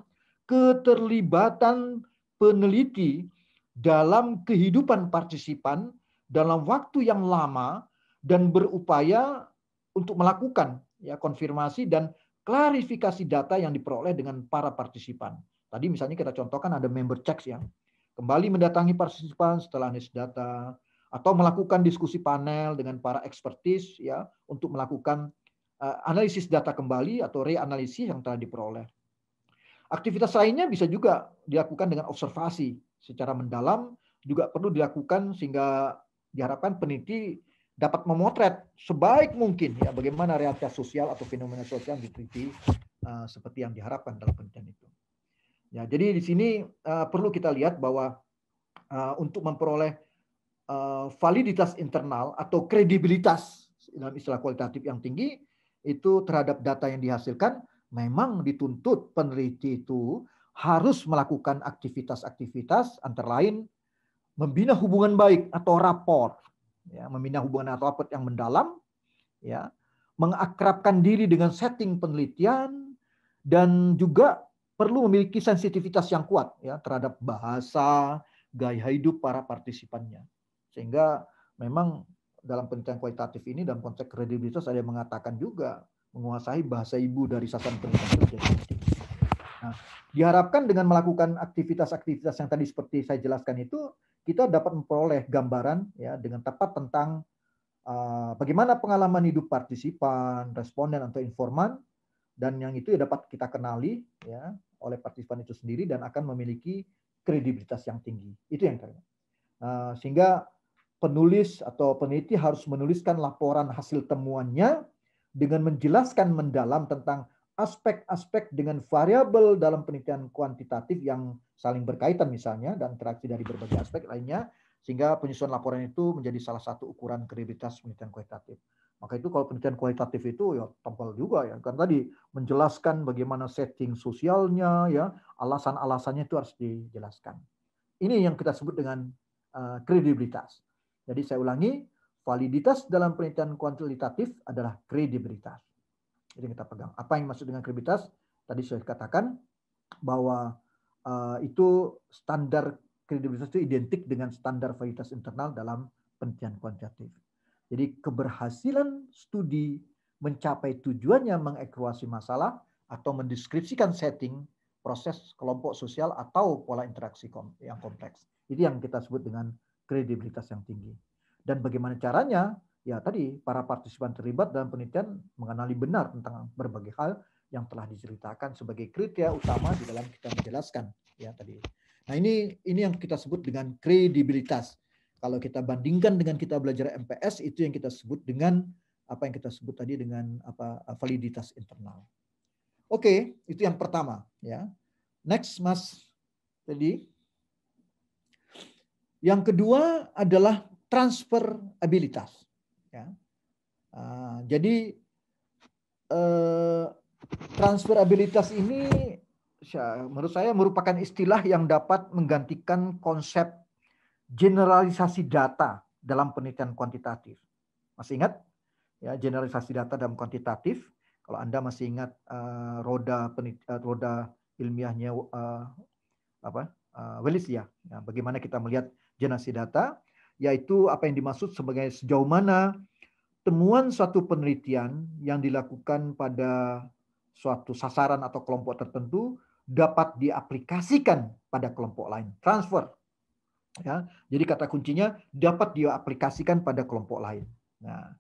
keterlibatan peneliti dalam kehidupan partisipan dalam waktu yang lama dan berupaya untuk melakukan ya konfirmasi dan klarifikasi data yang diperoleh dengan para partisipan. Tadi misalnya kita contohkan ada member checks ya. Kembali mendatangi partisipan setelah analisis data atau melakukan diskusi panel dengan para ekspertis ya untuk melakukan analisis data kembali atau reanalisis yang telah diperoleh. Aktivitas lainnya bisa juga dilakukan dengan observasi secara mendalam, juga perlu dilakukan sehingga diharapkan peneliti dapat memotret sebaik mungkin ya bagaimana realitas sosial atau fenomena sosial yang diteliti seperti yang diharapkan dalam penelitian itu. Ya, jadi di sini perlu kita lihat bahwa untuk memperoleh validitas internal atau kredibilitas dalam istilah kualitatif yang tinggi itu terhadap data yang dihasilkan, memang dituntut peneliti itu harus melakukan aktivitas-aktivitas antara lain membina hubungan baik atau rapor, ya, membina hubungan atau rapor yang mendalam, ya, mengakrabkan diri dengan setting penelitian dan juga perlu memiliki sensitivitas yang kuat ya terhadap bahasa, gaya hidup para partisipannya. Sehingga memang dalam penelitian kualitatif ini dalam konteks kredibilitas ada yang mengatakan juga menguasai bahasa ibu dari sasaran penelitian itu jadi penting. Nah, diharapkan dengan melakukan aktivitas-aktivitas yang tadi seperti saya jelaskan itu, kita dapat memperoleh gambaran ya dengan tepat tentang bagaimana pengalaman hidup partisipan, responden atau informan, dan yang itu dapat kita kenali ya oleh partisipan itu sendiri dan akan memiliki kredibilitas yang tinggi. Itu yang kami. Sehingga penulis atau peneliti harus menuliskan laporan hasil temuannya dengan menjelaskan mendalam tentang aspek-aspek dengan variabel dalam penelitian kuantitatif yang saling berkaitan misalnya dan interaksi dari berbagai aspek lainnya, sehingga penyusunan laporan itu menjadi salah satu ukuran kredibilitas penelitian kualitatif. Maka itu kalau penelitian kualitatif itu ya tebal juga ya, kan tadi menjelaskan bagaimana setting sosialnya ya, alasan-alasannya itu harus dijelaskan. Ini yang kita sebut dengan kredibilitas. Jadi saya ulangi, validitas dalam penelitian kuantitatif adalah kredibilitas. Jadi kita pegang. Apa yang maksud dengan kredibilitas? Tadi saya katakan bahwa itu standar kredibilitas itu identik dengan standar validitas internal dalam penelitian kuantitatif. Jadi keberhasilan studi mencapai tujuannya mengeksplorasi masalah atau mendeskripsikan setting, proses kelompok sosial atau pola interaksi yang kompleks. Itu yang kita sebut dengan kredibilitas yang tinggi. Dan bagaimana caranya? Ya tadi para partisipan terlibat dalam penelitian mengenali benar tentang berbagai hal yang telah diceritakan sebagai kriteria utama di dalam kita menjelaskan ya tadi. Nah ini yang kita sebut dengan kredibilitas. Kalau kita bandingkan dengan kita belajar MPS itu yang kita sebut dengan apa yang kita sebut tadi dengan apa validitas internal. Oke, itu yang pertama ya. Next Mas tadi. Yang kedua adalah transferabilitas. Ya. Jadi transferabilitas ini menurut saya merupakan istilah yang dapat menggantikan konsep generalisasi data dalam penelitian kuantitatif. Masih ingat ya generalisasi data dalam kuantitatif? Kalau Anda masih ingat roda ilmiahnya Willis ya, bagaimana kita melihat generasi data, yaitu apa yang dimaksud sebagai sejauh mana temuan suatu penelitian yang dilakukan pada suatu sasaran atau kelompok tertentu dapat diaplikasikan pada kelompok lain. Transfer. Ya, jadi kata kuncinya dapat diaplikasikan pada kelompok lain. Nah,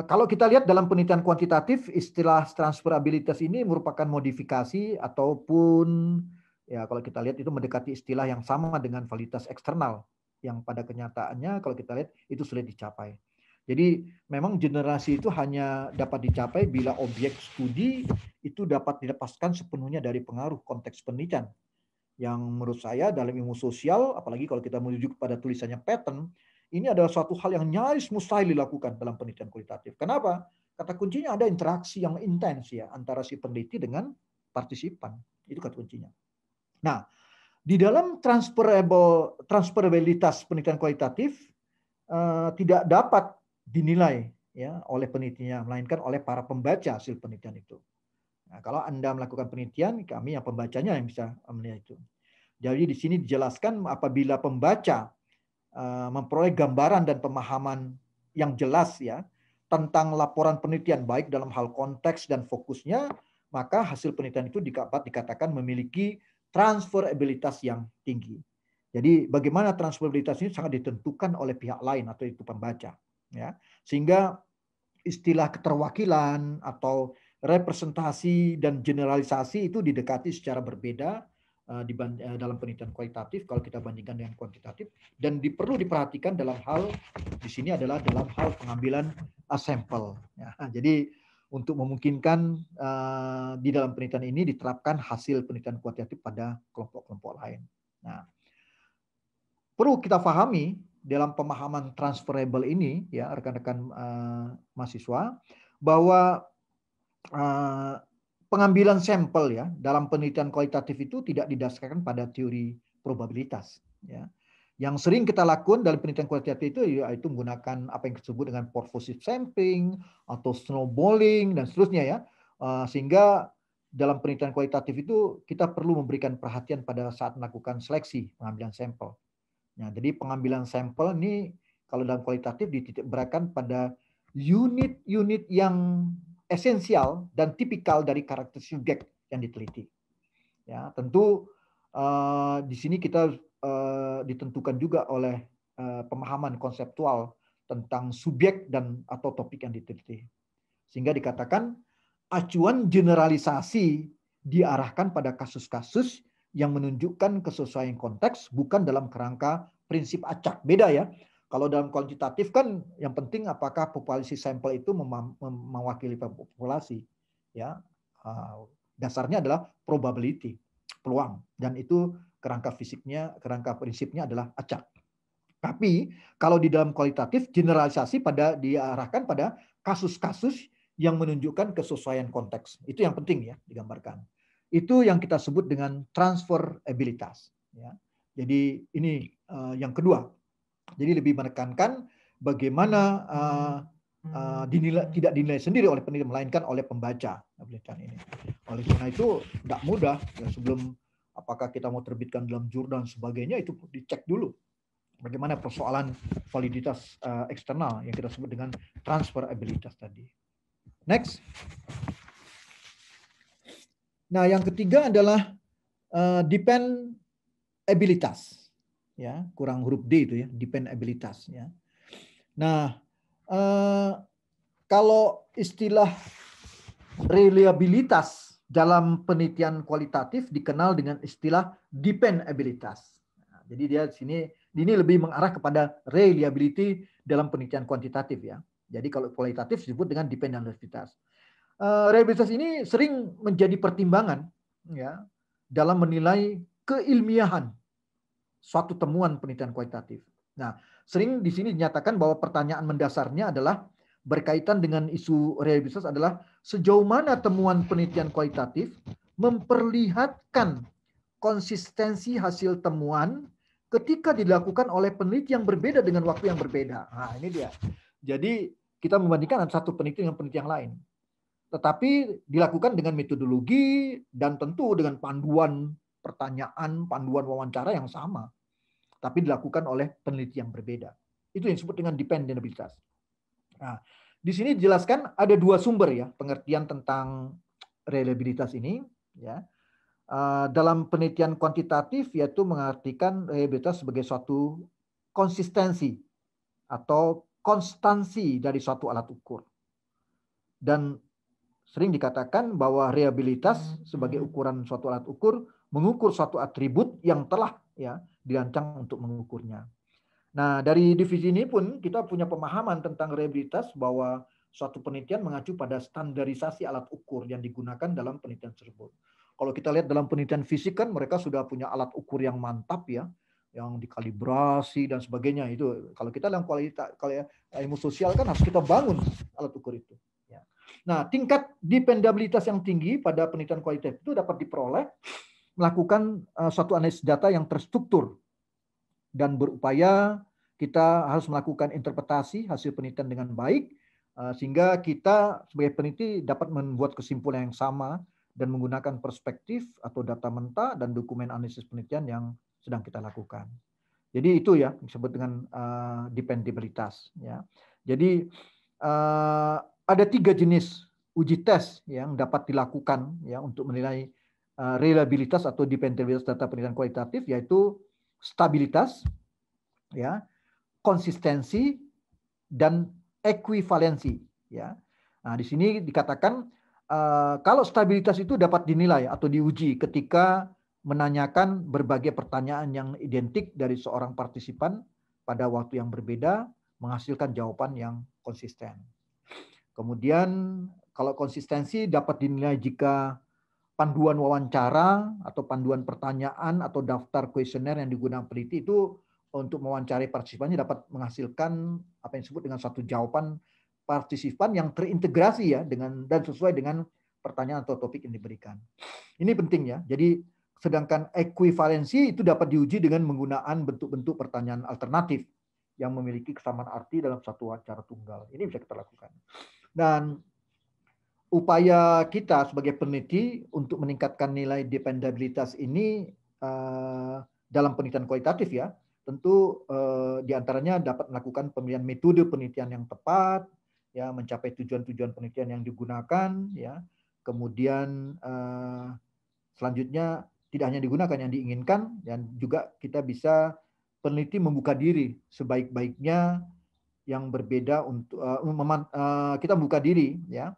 kalau kita lihat dalam penelitian kuantitatif, istilah transferabilitas ini merupakan modifikasi ataupun ya kalau kita lihat itu mendekati istilah yang sama dengan validitas eksternal yang pada kenyataannya kalau kita lihat itu sulit dicapai. Jadi memang generasi itu hanya dapat dicapai bila objek studi itu dapat dilepaskan sepenuhnya dari pengaruh konteks penelitian. Yang menurut saya dalam ilmu sosial, apalagi kalau kita merujuk pada tulisannya Patton, ini adalah suatu hal yang nyaris mustahil dilakukan dalam penelitian kualitatif. Kenapa? Kata kuncinya ada interaksi yang intens ya antara si peneliti dengan partisipan. Itu kata kuncinya. Nah, di dalam transferabilitas penelitian kualitatif tidak dapat dinilai ya oleh penelitinya, melainkan oleh para pembaca hasil penelitian itu. Nah, kalau Anda melakukan penelitian, kami yang pembacanya yang bisa menilai itu. Jadi di sini dijelaskan apabila pembaca memperoleh gambaran dan pemahaman yang jelas ya tentang laporan penelitian baik dalam hal konteks dan fokusnya, maka hasil penelitian itu dapat dikatakan memiliki transferabilitas yang tinggi. Jadi bagaimana transferabilitas ini sangat ditentukan oleh pihak lain atau itu pembaca ya. Sehingga istilah keterwakilan atau representasi dan generalisasi itu didekati secara berbeda dalam penelitian kualitatif kalau kita bandingkan dengan kuantitatif, dan perlu diperhatikan dalam hal di sini adalah dalam hal pengambilan sampel. Ya, jadi untuk memungkinkan di dalam penelitian ini diterapkan hasil penelitian kuantitatif pada kelompok-kelompok lain. Nah, perlu kita pahami dalam pemahaman transferable ini ya rekan-rekan mahasiswa bahwa pengambilan sampel ya dalam penelitian kualitatif itu tidak didasarkan pada teori probabilitas ya. Yang sering kita lakukan dalam penelitian kualitatif itu yaitu menggunakan apa yang disebut dengan purposive sampling atau snowballing dan seterusnya ya. Sehingga dalam penelitian kualitatif itu kita perlu memberikan perhatian pada saat melakukan seleksi pengambilan sampel. Nah, jadi pengambilan sampel ini kalau dalam kualitatif dititik beratkan pada unit-unit yang esensial dan tipikal dari karakter subjek yang diteliti. Ya, tentu di sini kita ditentukan juga oleh pemahaman konseptual tentang subjek dan atau topik yang diteliti. Sehingga dikatakan acuan generalisasi diarahkan pada kasus-kasus yang menunjukkan kesesuaian konteks bukan dalam kerangka prinsip acak. Beda ya. Kalau dalam kuantitatif kan yang penting apakah populasi sampel itu mewakili populasi. Ya, dasarnya adalah probability, peluang, dan itu kerangka fisiknya, kerangka prinsipnya adalah acak. Tapi kalau di dalam kualitatif generalisasi diarahkan pada kasus-kasus yang menunjukkan kesesuaian konteks. Itu yang penting ya digambarkan. Itu yang kita sebut dengan transferabilitas. Ya. Jadi ini yang kedua. Jadi lebih menekankan bagaimana tidak dinilai sendiri oleh peneliti, melainkan oleh pembaca penelitian ini. Oleh karena itu tidak mudah ya, sebelum apakah kita mau terbitkan dalam jurnal dan sebagainya itu dicek dulu. Bagaimana persoalan validitas eksternal yang kita sebut dengan transferabilitas tadi. Next. Nah, yang ketiga adalah dependabilitas. Ya, kurang huruf D itu ya, dependabilitas ya. Nah, kalau istilah reliabilitas dalam penelitian kualitatif dikenal dengan istilah dependabilitas. Nah, jadi dia di sini ini lebih mengarah kepada reliability dalam penelitian kuantitatif ya. Jadi kalau kualitatif disebut dengan dependabilitas. Reliabilitas ini sering menjadi pertimbangan ya dalam menilai keilmiahan suatu temuan penelitian kualitatif. Nah, sering di sini dinyatakan bahwa pertanyaan mendasarnya adalah berkaitan dengan isu reliabilitas adalah sejauh mana temuan penelitian kualitatif memperlihatkan konsistensi hasil temuan ketika dilakukan oleh peneliti yang berbeda dengan waktu yang berbeda. Nah, ini dia. Jadi kita membandingkan satu peneliti dengan peneliti yang lain. Tetapi dilakukan dengan metodologi dan tentu dengan panduan pertanyaan, panduan wawancara yang sama, tapi dilakukan oleh peneliti yang berbeda. Itu yang disebut dengan dependabilitas. Nah, di sini dijelaskan ada dua sumber ya pengertian tentang reliabilitas ini ya. Dalam penelitian kuantitatif yaitu mengartikan reliabilitas sebagai suatu konsistensi atau konstansi dari suatu alat ukur. Dan sering dikatakan bahwa reliabilitas sebagai ukuran suatu alat ukur mengukur suatu atribut yang telah ya dirancang untuk mengukurnya. Nah, dari divisi ini pun kita punya pemahaman tentang reliabilitas bahwa suatu penelitian mengacu pada standarisasi alat ukur yang digunakan dalam penelitian tersebut. Kalau kita lihat dalam penelitian fisik kan mereka sudah punya alat ukur yang mantap ya, yang dikalibrasi dan sebagainya itu. Kalau kita dalam kualitas kalau ilmu sosial kan harus kita bangun alat ukur itu. Ya. Nah, tingkat dependabilitas yang tinggi pada penelitian kualitatif itu dapat diperoleh melakukan suatu analisis data yang terstruktur dan berupaya kita harus melakukan interpretasi hasil penelitian dengan baik sehingga kita sebagai peneliti dapat membuat kesimpulan yang sama dan menggunakan perspektif atau data mentah dan dokumen analisis penelitian yang sedang kita lakukan. Jadi itu ya disebut dengan dependabilitas. Ya. Jadi ada 3 jenis uji tes yang dapat dilakukan ya untuk menilai reliabilitas atau dependabilitas data penelitian kualitatif, yaitu stabilitas, ya, konsistensi, dan ekuivalensi. Ya. Nah, di sini dikatakan kalau stabilitas itu dapat dinilai atau diuji ketika menanyakan berbagai pertanyaan yang identik dari seorang partisipan pada waktu yang berbeda, menghasilkan jawaban yang konsisten. Kemudian kalau konsistensi dapat dinilai jika panduan wawancara atau panduan pertanyaan atau daftar kuesioner yang digunakan peneliti itu untuk mewawancarai partisipannya dapat menghasilkan apa yang disebut dengan satu jawaban partisipan yang terintegrasi ya dengan dan sesuai dengan pertanyaan atau topik yang diberikan. Ini penting ya. Jadi sedangkan ekuivalensi itu dapat diuji dengan menggunakan bentuk-bentuk pertanyaan alternatif yang memiliki kesamaan arti dalam satu wawancara tunggal. Ini bisa kita lakukan. Dan upaya kita sebagai peneliti untuk meningkatkan nilai dependabilitas ini dalam penelitian kualitatif ya, tentu diantaranya dapat melakukan pemilihan metode penelitian yang tepat, ya mencapai tujuan-tujuan penelitian yang digunakan, ya. Kemudian selanjutnya tidak hanya digunakan yang diinginkan, dan juga kita bisa peneliti membuka diri sebaik-baiknya yang berbeda untuk kita membuka diri ya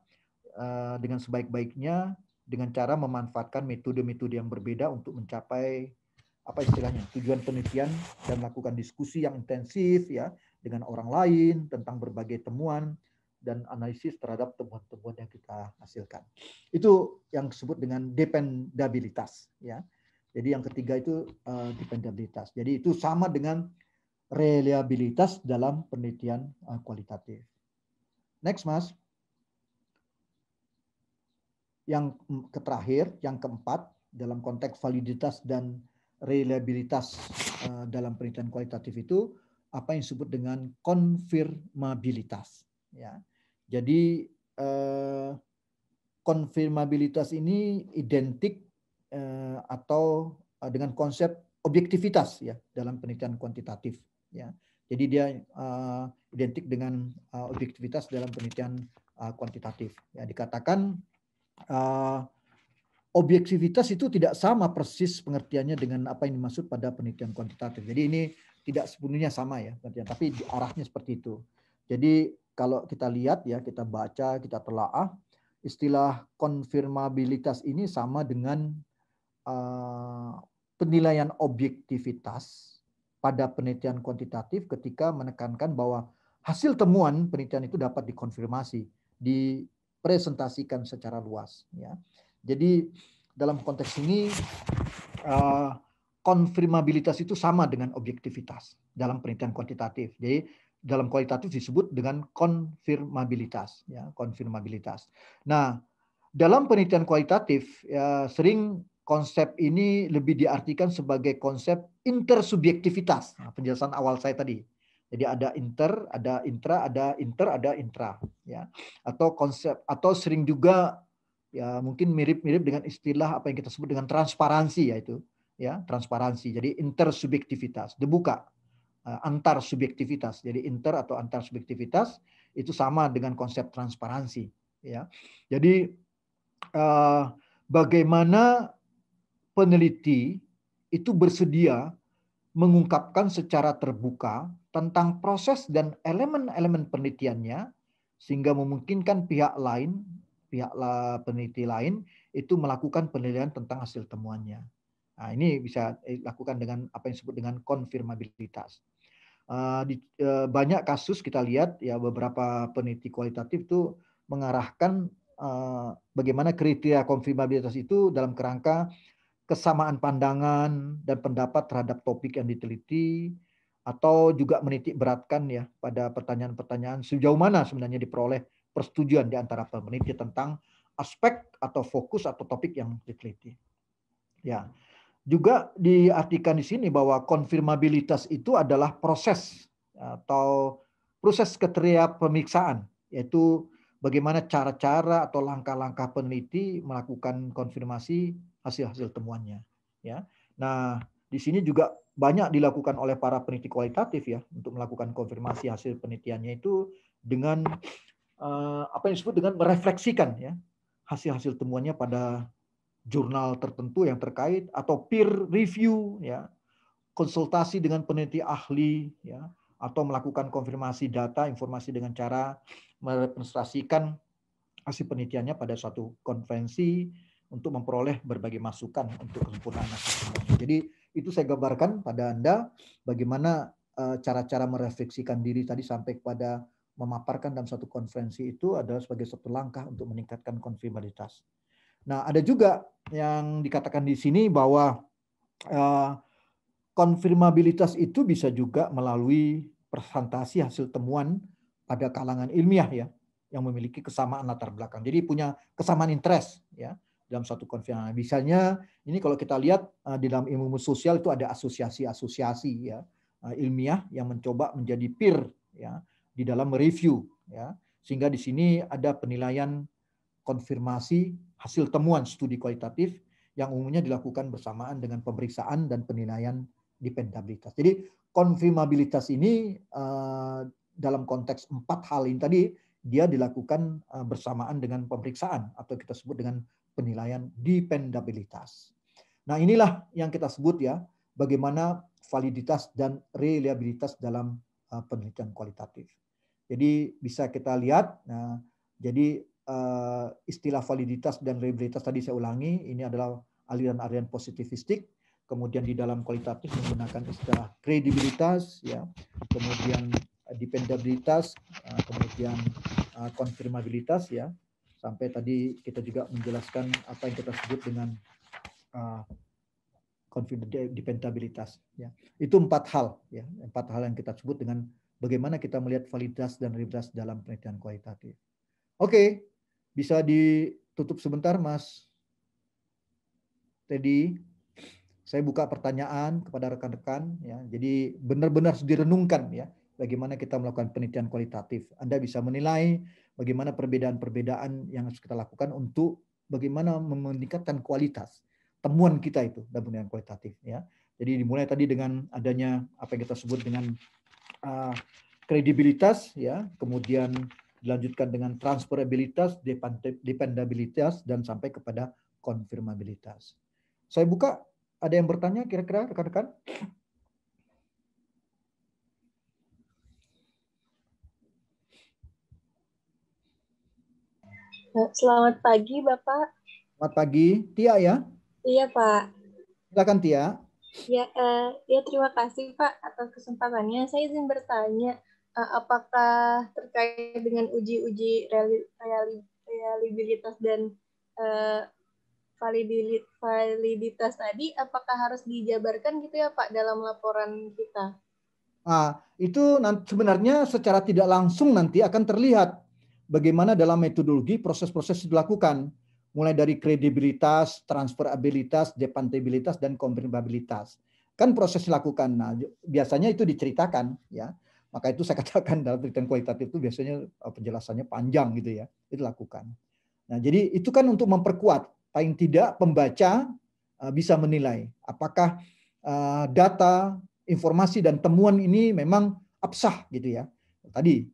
dengan sebaik-baiknya dengan cara memanfaatkan metode-metode yang berbeda untuk mencapai apa istilahnya tujuan penelitian dan melakukan diskusi yang intensif ya dengan orang lain tentang berbagai temuan dan analisis terhadap temuan-temuan yang kita hasilkan. Itu yang disebut dengan dependabilitas ya. Jadi yang ketiga itu dependabilitas. Jadi itu sama dengan reliabilitas dalam penelitian kualitatif. Next, Mas. Yang terakhir, yang keempat, dalam konteks validitas dan reliabilitas dalam penelitian kualitatif itu apa yang disebut dengan konfirmabilitas. Ya. Jadi konfirmabilitas ini identik atau dengan konsep objektivitas ya dalam penelitian kuantitatif. Ya. Jadi dia identik dengan objektivitas dalam penelitian kuantitatif. Ya, dikatakan objektivitas itu tidak sama persis pengertiannya dengan apa yang dimaksud pada penelitian kuantitatif. Jadi ini tidak sepenuhnya sama ya, tapi arahnya seperti itu. Jadi kalau kita lihat ya, kita baca, kita telaah, istilah konfirmabilitas ini sama dengan penilaian objektivitas pada penelitian kuantitatif ketika menekankan bahwa hasil temuan penelitian itu dapat dikonfirmasi, dipresentasikan secara luas. Ya. Jadi dalam konteks ini konfirmabilitas itu sama dengan objektivitas dalam penelitian kuantitatif. Jadi dalam kualitatif disebut dengan konfirmabilitas. Ya, konfirmabilitas. Nah, dalam penelitian kualitatif ya, sering konsep ini lebih diartikan sebagai konsep intersubjektivitas. Nah, penjelasan awal saya tadi. Jadi ada inter, ada intra, ada inter, ada intra. Ya. Atau konsep atau sering juga ya mungkin mirip-mirip dengan istilah apa yang kita sebut dengan transparansi yaitu ya, transparansi. Jadi intersubjektivitas, dibuka, antar subjektivitas. Jadi inter atau antar subjektivitas itu sama dengan konsep transparansi, ya. Jadi bagaimana peneliti itu bersedia mengungkapkan secara terbuka tentang proses dan elemen-elemen penelitiannya sehingga memungkinkan pihak peneliti lain itu melakukan penilaian tentang hasil temuannya. Nah, ini bisa dilakukan dengan apa yang disebut dengan konfirmabilitas. Banyak kasus kita lihat ya, beberapa peneliti kualitatif itu mengarahkan bagaimana kriteria konfirmabilitas itu dalam kerangka kesamaan pandangan dan pendapat terhadap topik yang diteliti, atau juga menitik beratkan ya pada pertanyaan-pertanyaan sejauh mana sebenarnya diperoleh persetujuan di antara peneliti tentang aspek atau fokus atau topik yang diteliti. Ya, juga diartikan di sini bahwa konfirmabilitas itu adalah proses atau proses kriteria pemeriksaan, yaitu bagaimana cara-cara atau langkah-langkah peneliti melakukan konfirmasi hasil-hasil temuannya. Ya, nah di sini juga banyak dilakukan oleh para peneliti kualitatif ya untuk melakukan konfirmasi hasil penelitiannya itu dengan apa yang disebut dengan merefleksikan ya hasil-hasil temuannya pada jurnal tertentu yang terkait atau peer review ya, konsultasi dengan peneliti ahli ya, atau melakukan konfirmasi data informasi dengan cara merepresentasikan hasil penelitiannya pada suatu konferensi untuk memperoleh berbagai masukan untuk kesempurnaan hasil temuannya. Jadi itu saya gambarkan pada Anda bagaimana cara-cara merefleksikan diri tadi sampai kepada memaparkan dalam satu konferensi itu adalah sebagai satu langkah untuk meningkatkan konfirmabilitas. Nah, ada juga yang dikatakan di sini bahwa konfirmabilitas itu bisa juga melalui presentasi hasil temuan pada kalangan ilmiah ya, yang memiliki kesamaan latar belakang. Jadi punya kesamaan interest ya dalam satu konfirmasi. Misalnya ini kalau kita lihat di dalam ilmu sosial itu ada asosiasi-asosiasi ya ilmiah yang mencoba menjadi peer ya di dalam mereview ya, sehingga di sini ada penilaian konfirmasi hasil temuan studi kualitatif yang umumnya dilakukan bersamaan dengan pemeriksaan dan penilaian dependabilitas. Jadi konfirmabilitas ini dalam konteks 4 hal ini tadi dia dilakukan bersamaan dengan pemeriksaan atau kita sebut dengan penilaian dependabilitas. Nah, inilah yang kita sebut ya bagaimana validitas dan reliabilitas dalam penelitian kualitatif. Jadi bisa kita lihat, nah, jadi istilah validitas dan reliabilitas tadi saya ulangi, ini adalah aliran-aliran positivistik. Kemudian di dalam kualitatif menggunakan istilah kredibilitas, ya, kemudian dependabilitas, kemudian konfirmabilitas, ya, sampai tadi kita juga menjelaskan apa yang kita sebut dengan dependabilitas. Ya, itu 4 hal, ya, 4 hal yang kita sebut dengan bagaimana kita melihat validitas dan reliabilitas dalam penelitian kualitatif. Oke, bisa ditutup sebentar, Mas Teddy. Saya buka pertanyaan kepada rekan-rekan ya. Jadi benar-benar harus direnungkan ya bagaimana kita melakukan penelitian kualitatif. Anda bisa menilai bagaimana perbedaan-perbedaan yang harus kita lakukan untuk bagaimana meningkatkan kualitas temuan kita itu dalam penelitian kualitatif ya. Jadi dimulai tadi dengan adanya apa yang kita sebut dengan kredibilitas ya, kemudian dilanjutkan dengan transferabilitas, dependabilitas, dan sampai kepada konfirmabilitas. Saya buka, ada yang bertanya kira-kira rekan-rekan? Selamat pagi, Bapak. Selamat pagi, Tia ya? Iya, Pak. Silakan Tia. Ya, terima kasih Pak atas kesempatannya. Saya izin bertanya, apakah terkait dengan uji-uji reliabilitas dan validitas tadi, apakah harus dijabarkan gitu ya Pak dalam laporan kita? Itu sebenarnya secara tidak langsung nanti akan terlihat bagaimana dalam metodologi proses-proses dilakukan. Mulai dari kredibilitas, transferabilitas, dependabilitas, dan konfirmabilitas. Kan proses dilakukan. Nah, biasanya itu diceritakan, ya. Maka itu saya katakan dalam penelitian kualitatif itu biasanya penjelasannya panjang gitu ya. Itu lakukan. Nah, jadi itu kan untuk memperkuat paling tidak pembaca bisa menilai apakah data, informasi dan temuan ini memang absah gitu ya. Tadi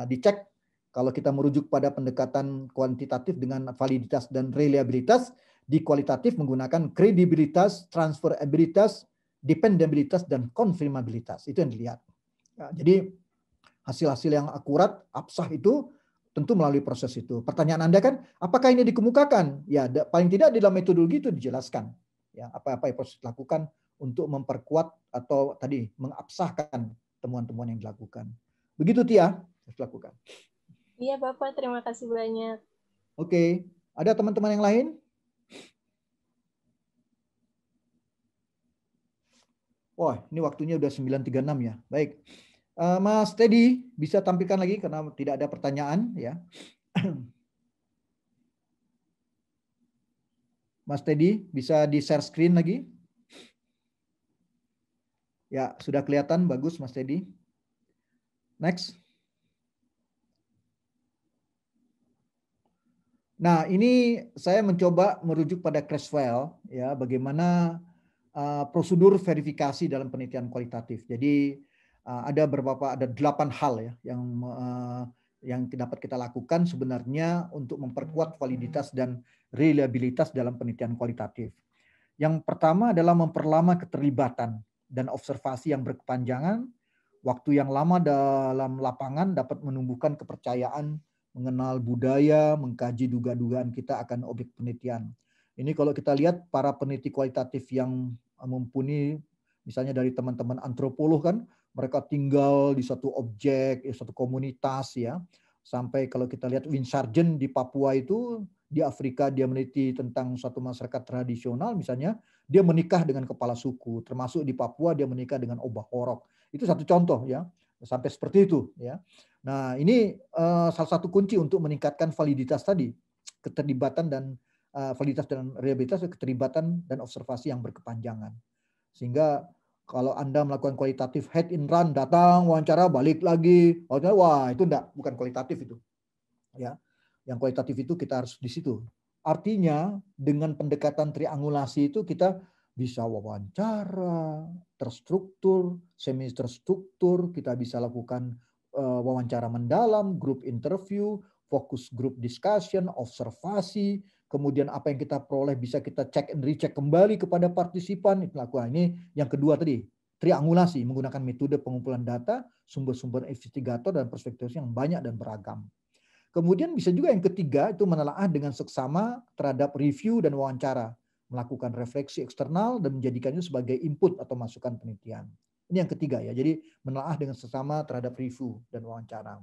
dicek kalau kita merujuk pada pendekatan kuantitatif dengan validitas dan reliabilitas, di kualitatif menggunakan kredibilitas, transferabilitas, dependabilitas dan konfirmabilitas. Itu yang dilihat. Ya, jadi hasil-hasil yang akurat, absah itu tentu melalui proses itu. Pertanyaan Anda kan, apakah ini dikemukakan? Ya, paling tidak di dalam metodologi itu dijelaskan. Ya, apa-apa yang proses dilakukan untuk memperkuat atau tadi mengabsahkan temuan-temuan yang dilakukan. Begitu Tia, dilakukan. Iya Bapak, terima kasih banyak. Oke, ada teman-teman yang lain? Wah, ini waktunya udah 9.36 ya. Baik. Mas Teddy bisa tampilkan lagi karena tidak ada pertanyaan ya. Mas Teddy bisa di share screen lagi. Ya, sudah kelihatan bagus Mas Teddy. Next. Nah, ini saya mencoba merujuk pada Creswell ya, bagaimana prosedur verifikasi dalam penelitian kualitatif. Jadi ada 8 hal ya yang dapat kita lakukan sebenarnya untuk memperkuat validitas dan reliabilitas dalam penelitian kualitatif. Yang pertama adalah memperlama keterlibatan dan observasi yang berkepanjangan. Waktu yang lama dalam lapangan dapat menumbuhkan kepercayaan, mengenal budaya, mengkaji duga-dugaan kita akan objek penelitian. Ini kalau kita lihat para peneliti kualitatif yang mumpuni, misalnya dari teman-teman antropolog kan, mereka tinggal di satu objek, satu komunitas ya. Sampai kalau kita lihat Win Sargent di Papua itu, di Afrika dia meneliti tentang suatu masyarakat tradisional misalnya, dia menikah dengan kepala suku, termasuk di Papua dia menikah dengan Obah Horok. Itu satu contoh ya, sampai seperti itu ya. Nah, ini salah satu kunci untuk meningkatkan validitas tadi, keterlibatan dan validitas dan reliabilitas, keterlibatan dan observasi yang berkepanjangan. Sehingga kalau Anda melakukan kualitatif head in run, datang wawancara balik lagi, wah itu enggak, bukan kualitatif itu. Ya. Yang kualitatif itu kita harus di situ. Artinya dengan pendekatan triangulasi itu kita bisa wawancara, terstruktur, semi terstruktur, kita bisa lakukan wawancara mendalam, group interview, fokus group discussion, observasi, kemudian apa yang kita peroleh bisa kita cek and recheck kembali kepada partisipan. Itu lakukan. Ini yang kedua tadi, triangulasi menggunakan metode pengumpulan data, sumber-sumber investigator dan perspektif yang banyak dan beragam. Kemudian bisa juga yang ketiga itu menelaah dengan seksama terhadap review dan wawancara, melakukan refleksi eksternal dan menjadikannya sebagai input atau masukan penelitian. Ini yang ketiga ya, jadi menelaah dengan seksama terhadap review dan wawancara.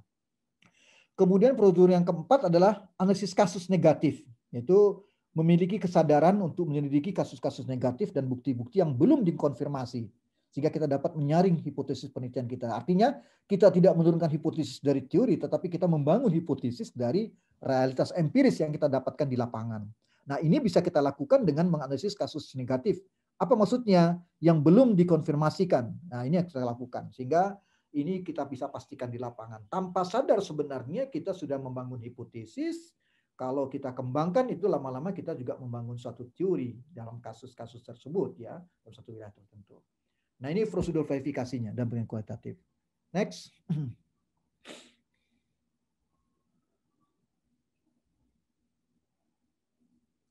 Kemudian prosedur yang keempat adalah analisis kasus negatif, yaitu memiliki kesadaran untuk menyelidiki kasus-kasus negatif dan bukti-bukti yang belum dikonfirmasi, sehingga kita dapat menyaring hipotesis penelitian kita. Artinya kita tidak menurunkan hipotesis dari teori, tetapi kita membangun hipotesis dari realitas empiris yang kita dapatkan di lapangan. Nah, ini bisa kita lakukan dengan menganalisis kasus negatif. Apa maksudnya? Yang belum dikonfirmasikan. Nah, ini yang kita lakukan. Sehingga ini kita bisa pastikan di lapangan. Tanpa sadar sebenarnya kita sudah membangun hipotesis. Kalau kita kembangkan itu lama-lama kita juga membangun suatu teori dalam kasus-kasus tersebut ya, dalam satu wilayah tertentu. Nah, ini prosedur verifikasinya dan penelitian kualitatif. Next.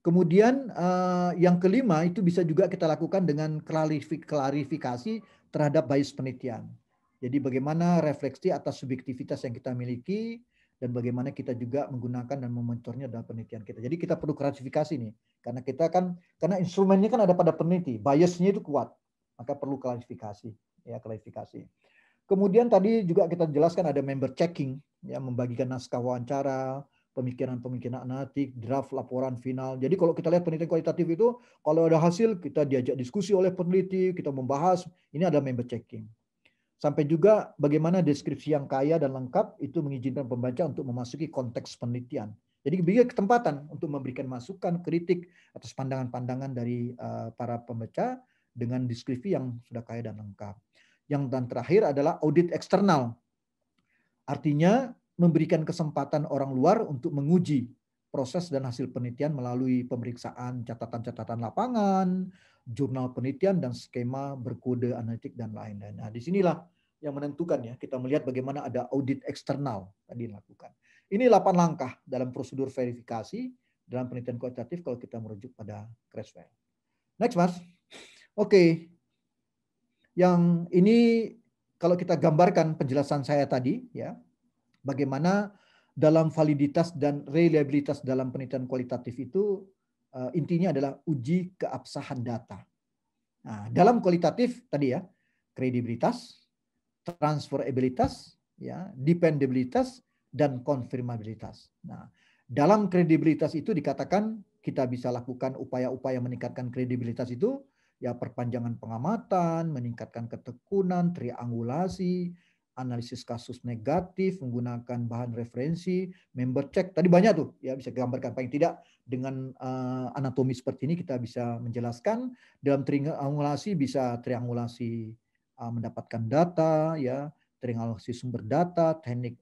Kemudian yang kelima itu bisa juga kita lakukan dengan klarifikasi terhadap bias penelitian. Jadi bagaimana refleksi atas subjektivitas yang kita miliki dan bagaimana kita juga menggunakan dan memonitornya dalam penelitian kita. Jadi kita perlu klarifikasi nih, karena instrumennya kan ada pada peneliti, biasnya itu kuat, maka perlu klarifikasi, ya klarifikasi. Kemudian tadi juga kita jelaskan ada member checking, ya membagikan naskah wawancara, pemikiran-pemikiran analitik, draft laporan final. Jadi kalau kita lihat penelitian kualitatif itu, kalau ada hasil kita diajak diskusi oleh peneliti, kita membahas, ini ada member checking. Sampai juga bagaimana deskripsi yang kaya dan lengkap itu mengizinkan pembaca untuk memasuki konteks penelitian. Jadi beri ketempatan untuk memberikan masukan, kritik atas pandangan-pandangan dari para pembaca dengan deskripsi yang sudah kaya dan lengkap. Yang dan terakhir adalah audit eksternal. Artinya memberikan kesempatan orang luar untuk menguji proses dan hasil penelitian melalui pemeriksaan catatan-catatan lapangan, jurnal penelitian, dan skema berkode analitik dan lain-lain. Nah, disinilah yang menentukan ya, kita melihat bagaimana ada audit eksternal tadi dilakukan. Ini 8 langkah dalam prosedur verifikasi dalam penelitian kualitatif kalau kita merujuk pada Creswell. Next, Mas. Oke. Yang ini kalau kita gambarkan penjelasan saya tadi ya, bagaimana dalam validitas dan reliabilitas dalam penelitian kualitatif itu intinya adalah uji keabsahan data. Nah, dalam kualitatif tadi ya, kredibilitas, transferabilitas, ya, dependabilitas, dan konfirmabilitas. Nah, dalam kredibilitas itu dikatakan kita bisa lakukan upaya-upaya meningkatkan kredibilitas itu, ya perpanjangan pengamatan, meningkatkan ketekunan, triangulasi, analisis kasus negatif, menggunakan bahan referensi, member check. Tadi banyak tuh, ya bisa gambarkan paling tidak dengan anatomi seperti ini kita bisa menjelaskan. Dalam triangulasi bisa triangulasi mendapatkan data, ya triangulasi sumber data, teknik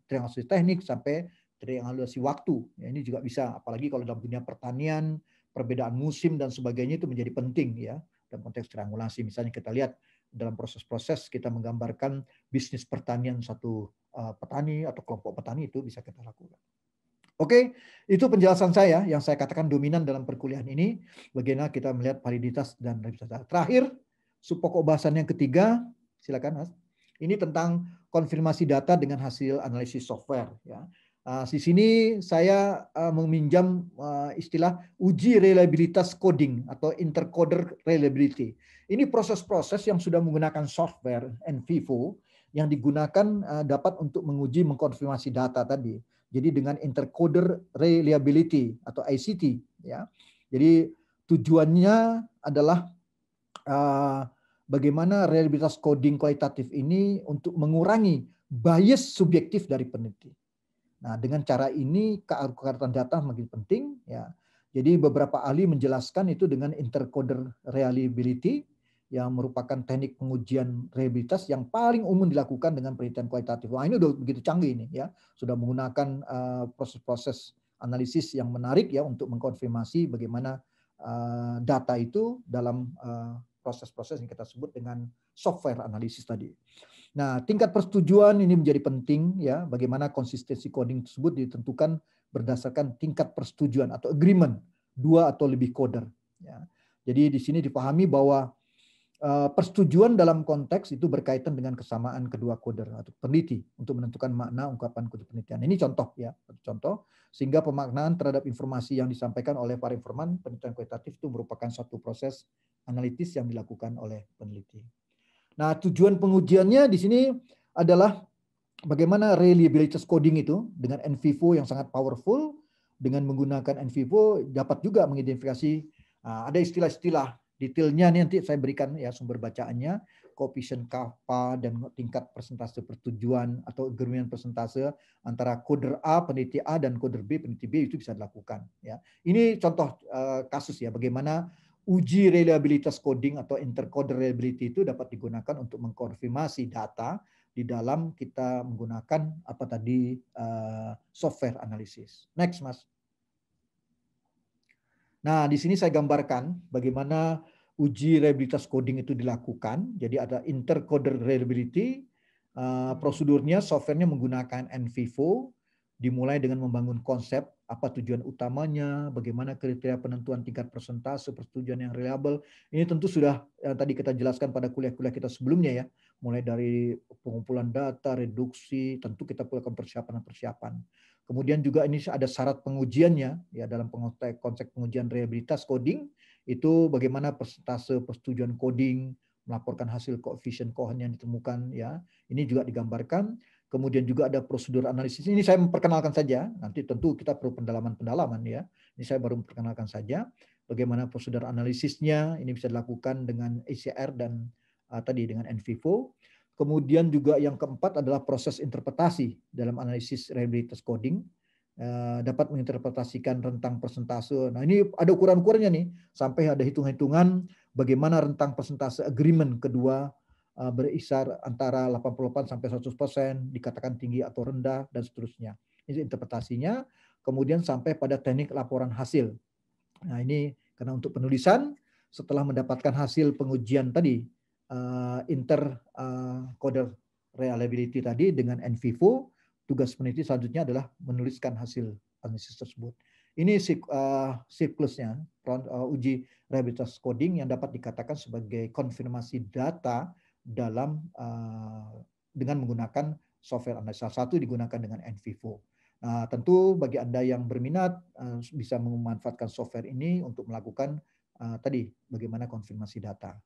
triangulasi teknik sampai triangulasi waktu. Ya, ini juga bisa, apalagi kalau dalam dunia pertanian, perbedaan musim dan sebagainya itu menjadi penting ya dalam konteks triangulasi. Misalnya kita lihat dalam proses-proses kita menggambarkan bisnis pertanian satu petani atau kelompok petani itu bisa kita lakukan. Oke, itu penjelasan saya yang saya katakan dominan dalam perkuliahan ini. Bagaimana kita melihat validitas dan reliabilitas. Terakhir, subpokok bahasan yang ketiga, silakan Mas. Ini tentang konfirmasi data dengan hasil analisis software. Ya. Di sini saya meminjam istilah uji reliabilitas coding atau intercoder reliability. Ini proses-proses yang sudah menggunakan software NVivo yang digunakan dapat untuk menguji mengkonfirmasi data tadi. Jadi dengan intercoder reliability atau ICT, ya. Jadi tujuannya adalah bagaimana reliabilitas coding kualitatif ini untuk mengurangi bias subjektif dari peneliti. Nah, dengan cara ini keakuratan data makin penting, ya. Jadi beberapa ahli menjelaskan itu dengan intercoder reliability yang merupakan teknik pengujian reliabilitas yang paling umum dilakukan dengan penelitian kualitatif. Wah, ini udah begitu canggih ini ya, sudah menggunakan proses-proses analisis yang menarik ya untuk mengkonfirmasi bagaimana data itu dalam proses-proses yang kita sebut dengan software analisis tadi. Nah, tingkat persetujuan ini menjadi penting ya, bagaimana konsistensi coding tersebut ditentukan berdasarkan tingkat persetujuan atau agreement 2 atau lebih coder ya. Jadi di sini dipahami bahwa persetujuan dalam konteks itu berkaitan dengan kesamaan kedua coder atau peneliti untuk menentukan makna ungkapan kode penelitian. Ini contoh ya, contoh sehingga pemaknaan terhadap informasi yang disampaikan oleh para informan penelitian kualitatif itu merupakan suatu proses analitis yang dilakukan oleh peneliti. Nah, tujuan pengujiannya di sini adalah bagaimana reliabilitas coding itu dengan NVivo yang sangat powerful, dengan menggunakan NVivo dapat juga mengidentifikasi ada istilah-istilah detailnya nanti saya berikan ya sumber bacaannya, koefisien kappa dan tingkat persentase persetujuan atau agreement persentase antara coder A peneliti A dan coder B peneliti B itu bisa dilakukan ya. Ini contoh kasus ya bagaimana uji reliabilitas coding atau intercoder reliability itu dapat digunakan untuk mengkonfirmasi data di dalam kita menggunakan apa tadi software analisis. Next, Mas. Nah, di sini saya gambarkan bagaimana uji reliabilitas coding itu dilakukan. Jadi ada intercoder reliability, prosedurnya softwarenya menggunakan NVivo, dimulai dengan membangun konsep apa tujuan utamanya, bagaimana kriteria penentuan tingkat persentase persetujuan yang reliable. Ini tentu sudah tadi kita jelaskan pada kuliah-kuliah kita sebelumnya ya, mulai dari pengumpulan data, reduksi, tentu kita lakukan persiapan. Kemudian juga ini ada syarat pengujiannya ya dalam konsep pengujian reliabilitas coding itu bagaimana persentase persetujuan coding, melaporkan hasil koefisien Cohen yang ditemukan ya. Ini juga digambarkan. Kemudian juga ada prosedur analisis. Ini saya memperkenalkan saja. Nanti tentu kita perlu pendalaman ya. Ini saya baru memperkenalkan saja bagaimana prosedur analisisnya. Ini bisa dilakukan dengan ACR dan tadi dengan NVivo. Kemudian juga yang keempat adalah proses interpretasi dalam analisis reliabilitas coding. Dapat menginterpretasikan rentang persentase. Nah ini ada ukuran-ukurannya nih. Sampai ada hitung-hitungan bagaimana rentang persentase agreement kedua berisar antara 88 sampai 100%, dikatakan tinggi atau rendah, dan seterusnya. Ini interpretasinya. kemudian sampai pada teknik laporan hasil. Nah ini karena untuk penulisan, setelah mendapatkan hasil pengujian tadi, intercoder reliability tadi dengan NVivo, tugas peneliti selanjutnya adalah menuliskan hasil analisis tersebut. Ini siklusnya, uji reliabilitas coding yang dapat dikatakan sebagai konfirmasi data dalam dengan menggunakan software analisa. Salah satu digunakan dengan NVivo. Nah, tentu bagi Anda yang berminat bisa memanfaatkan software ini untuk melakukan tadi bagaimana konfirmasi data.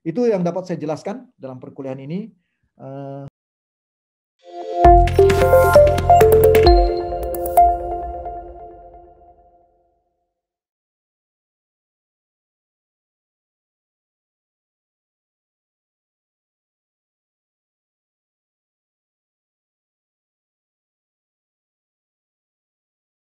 Itu yang dapat saya jelaskan dalam perkuliahan ini.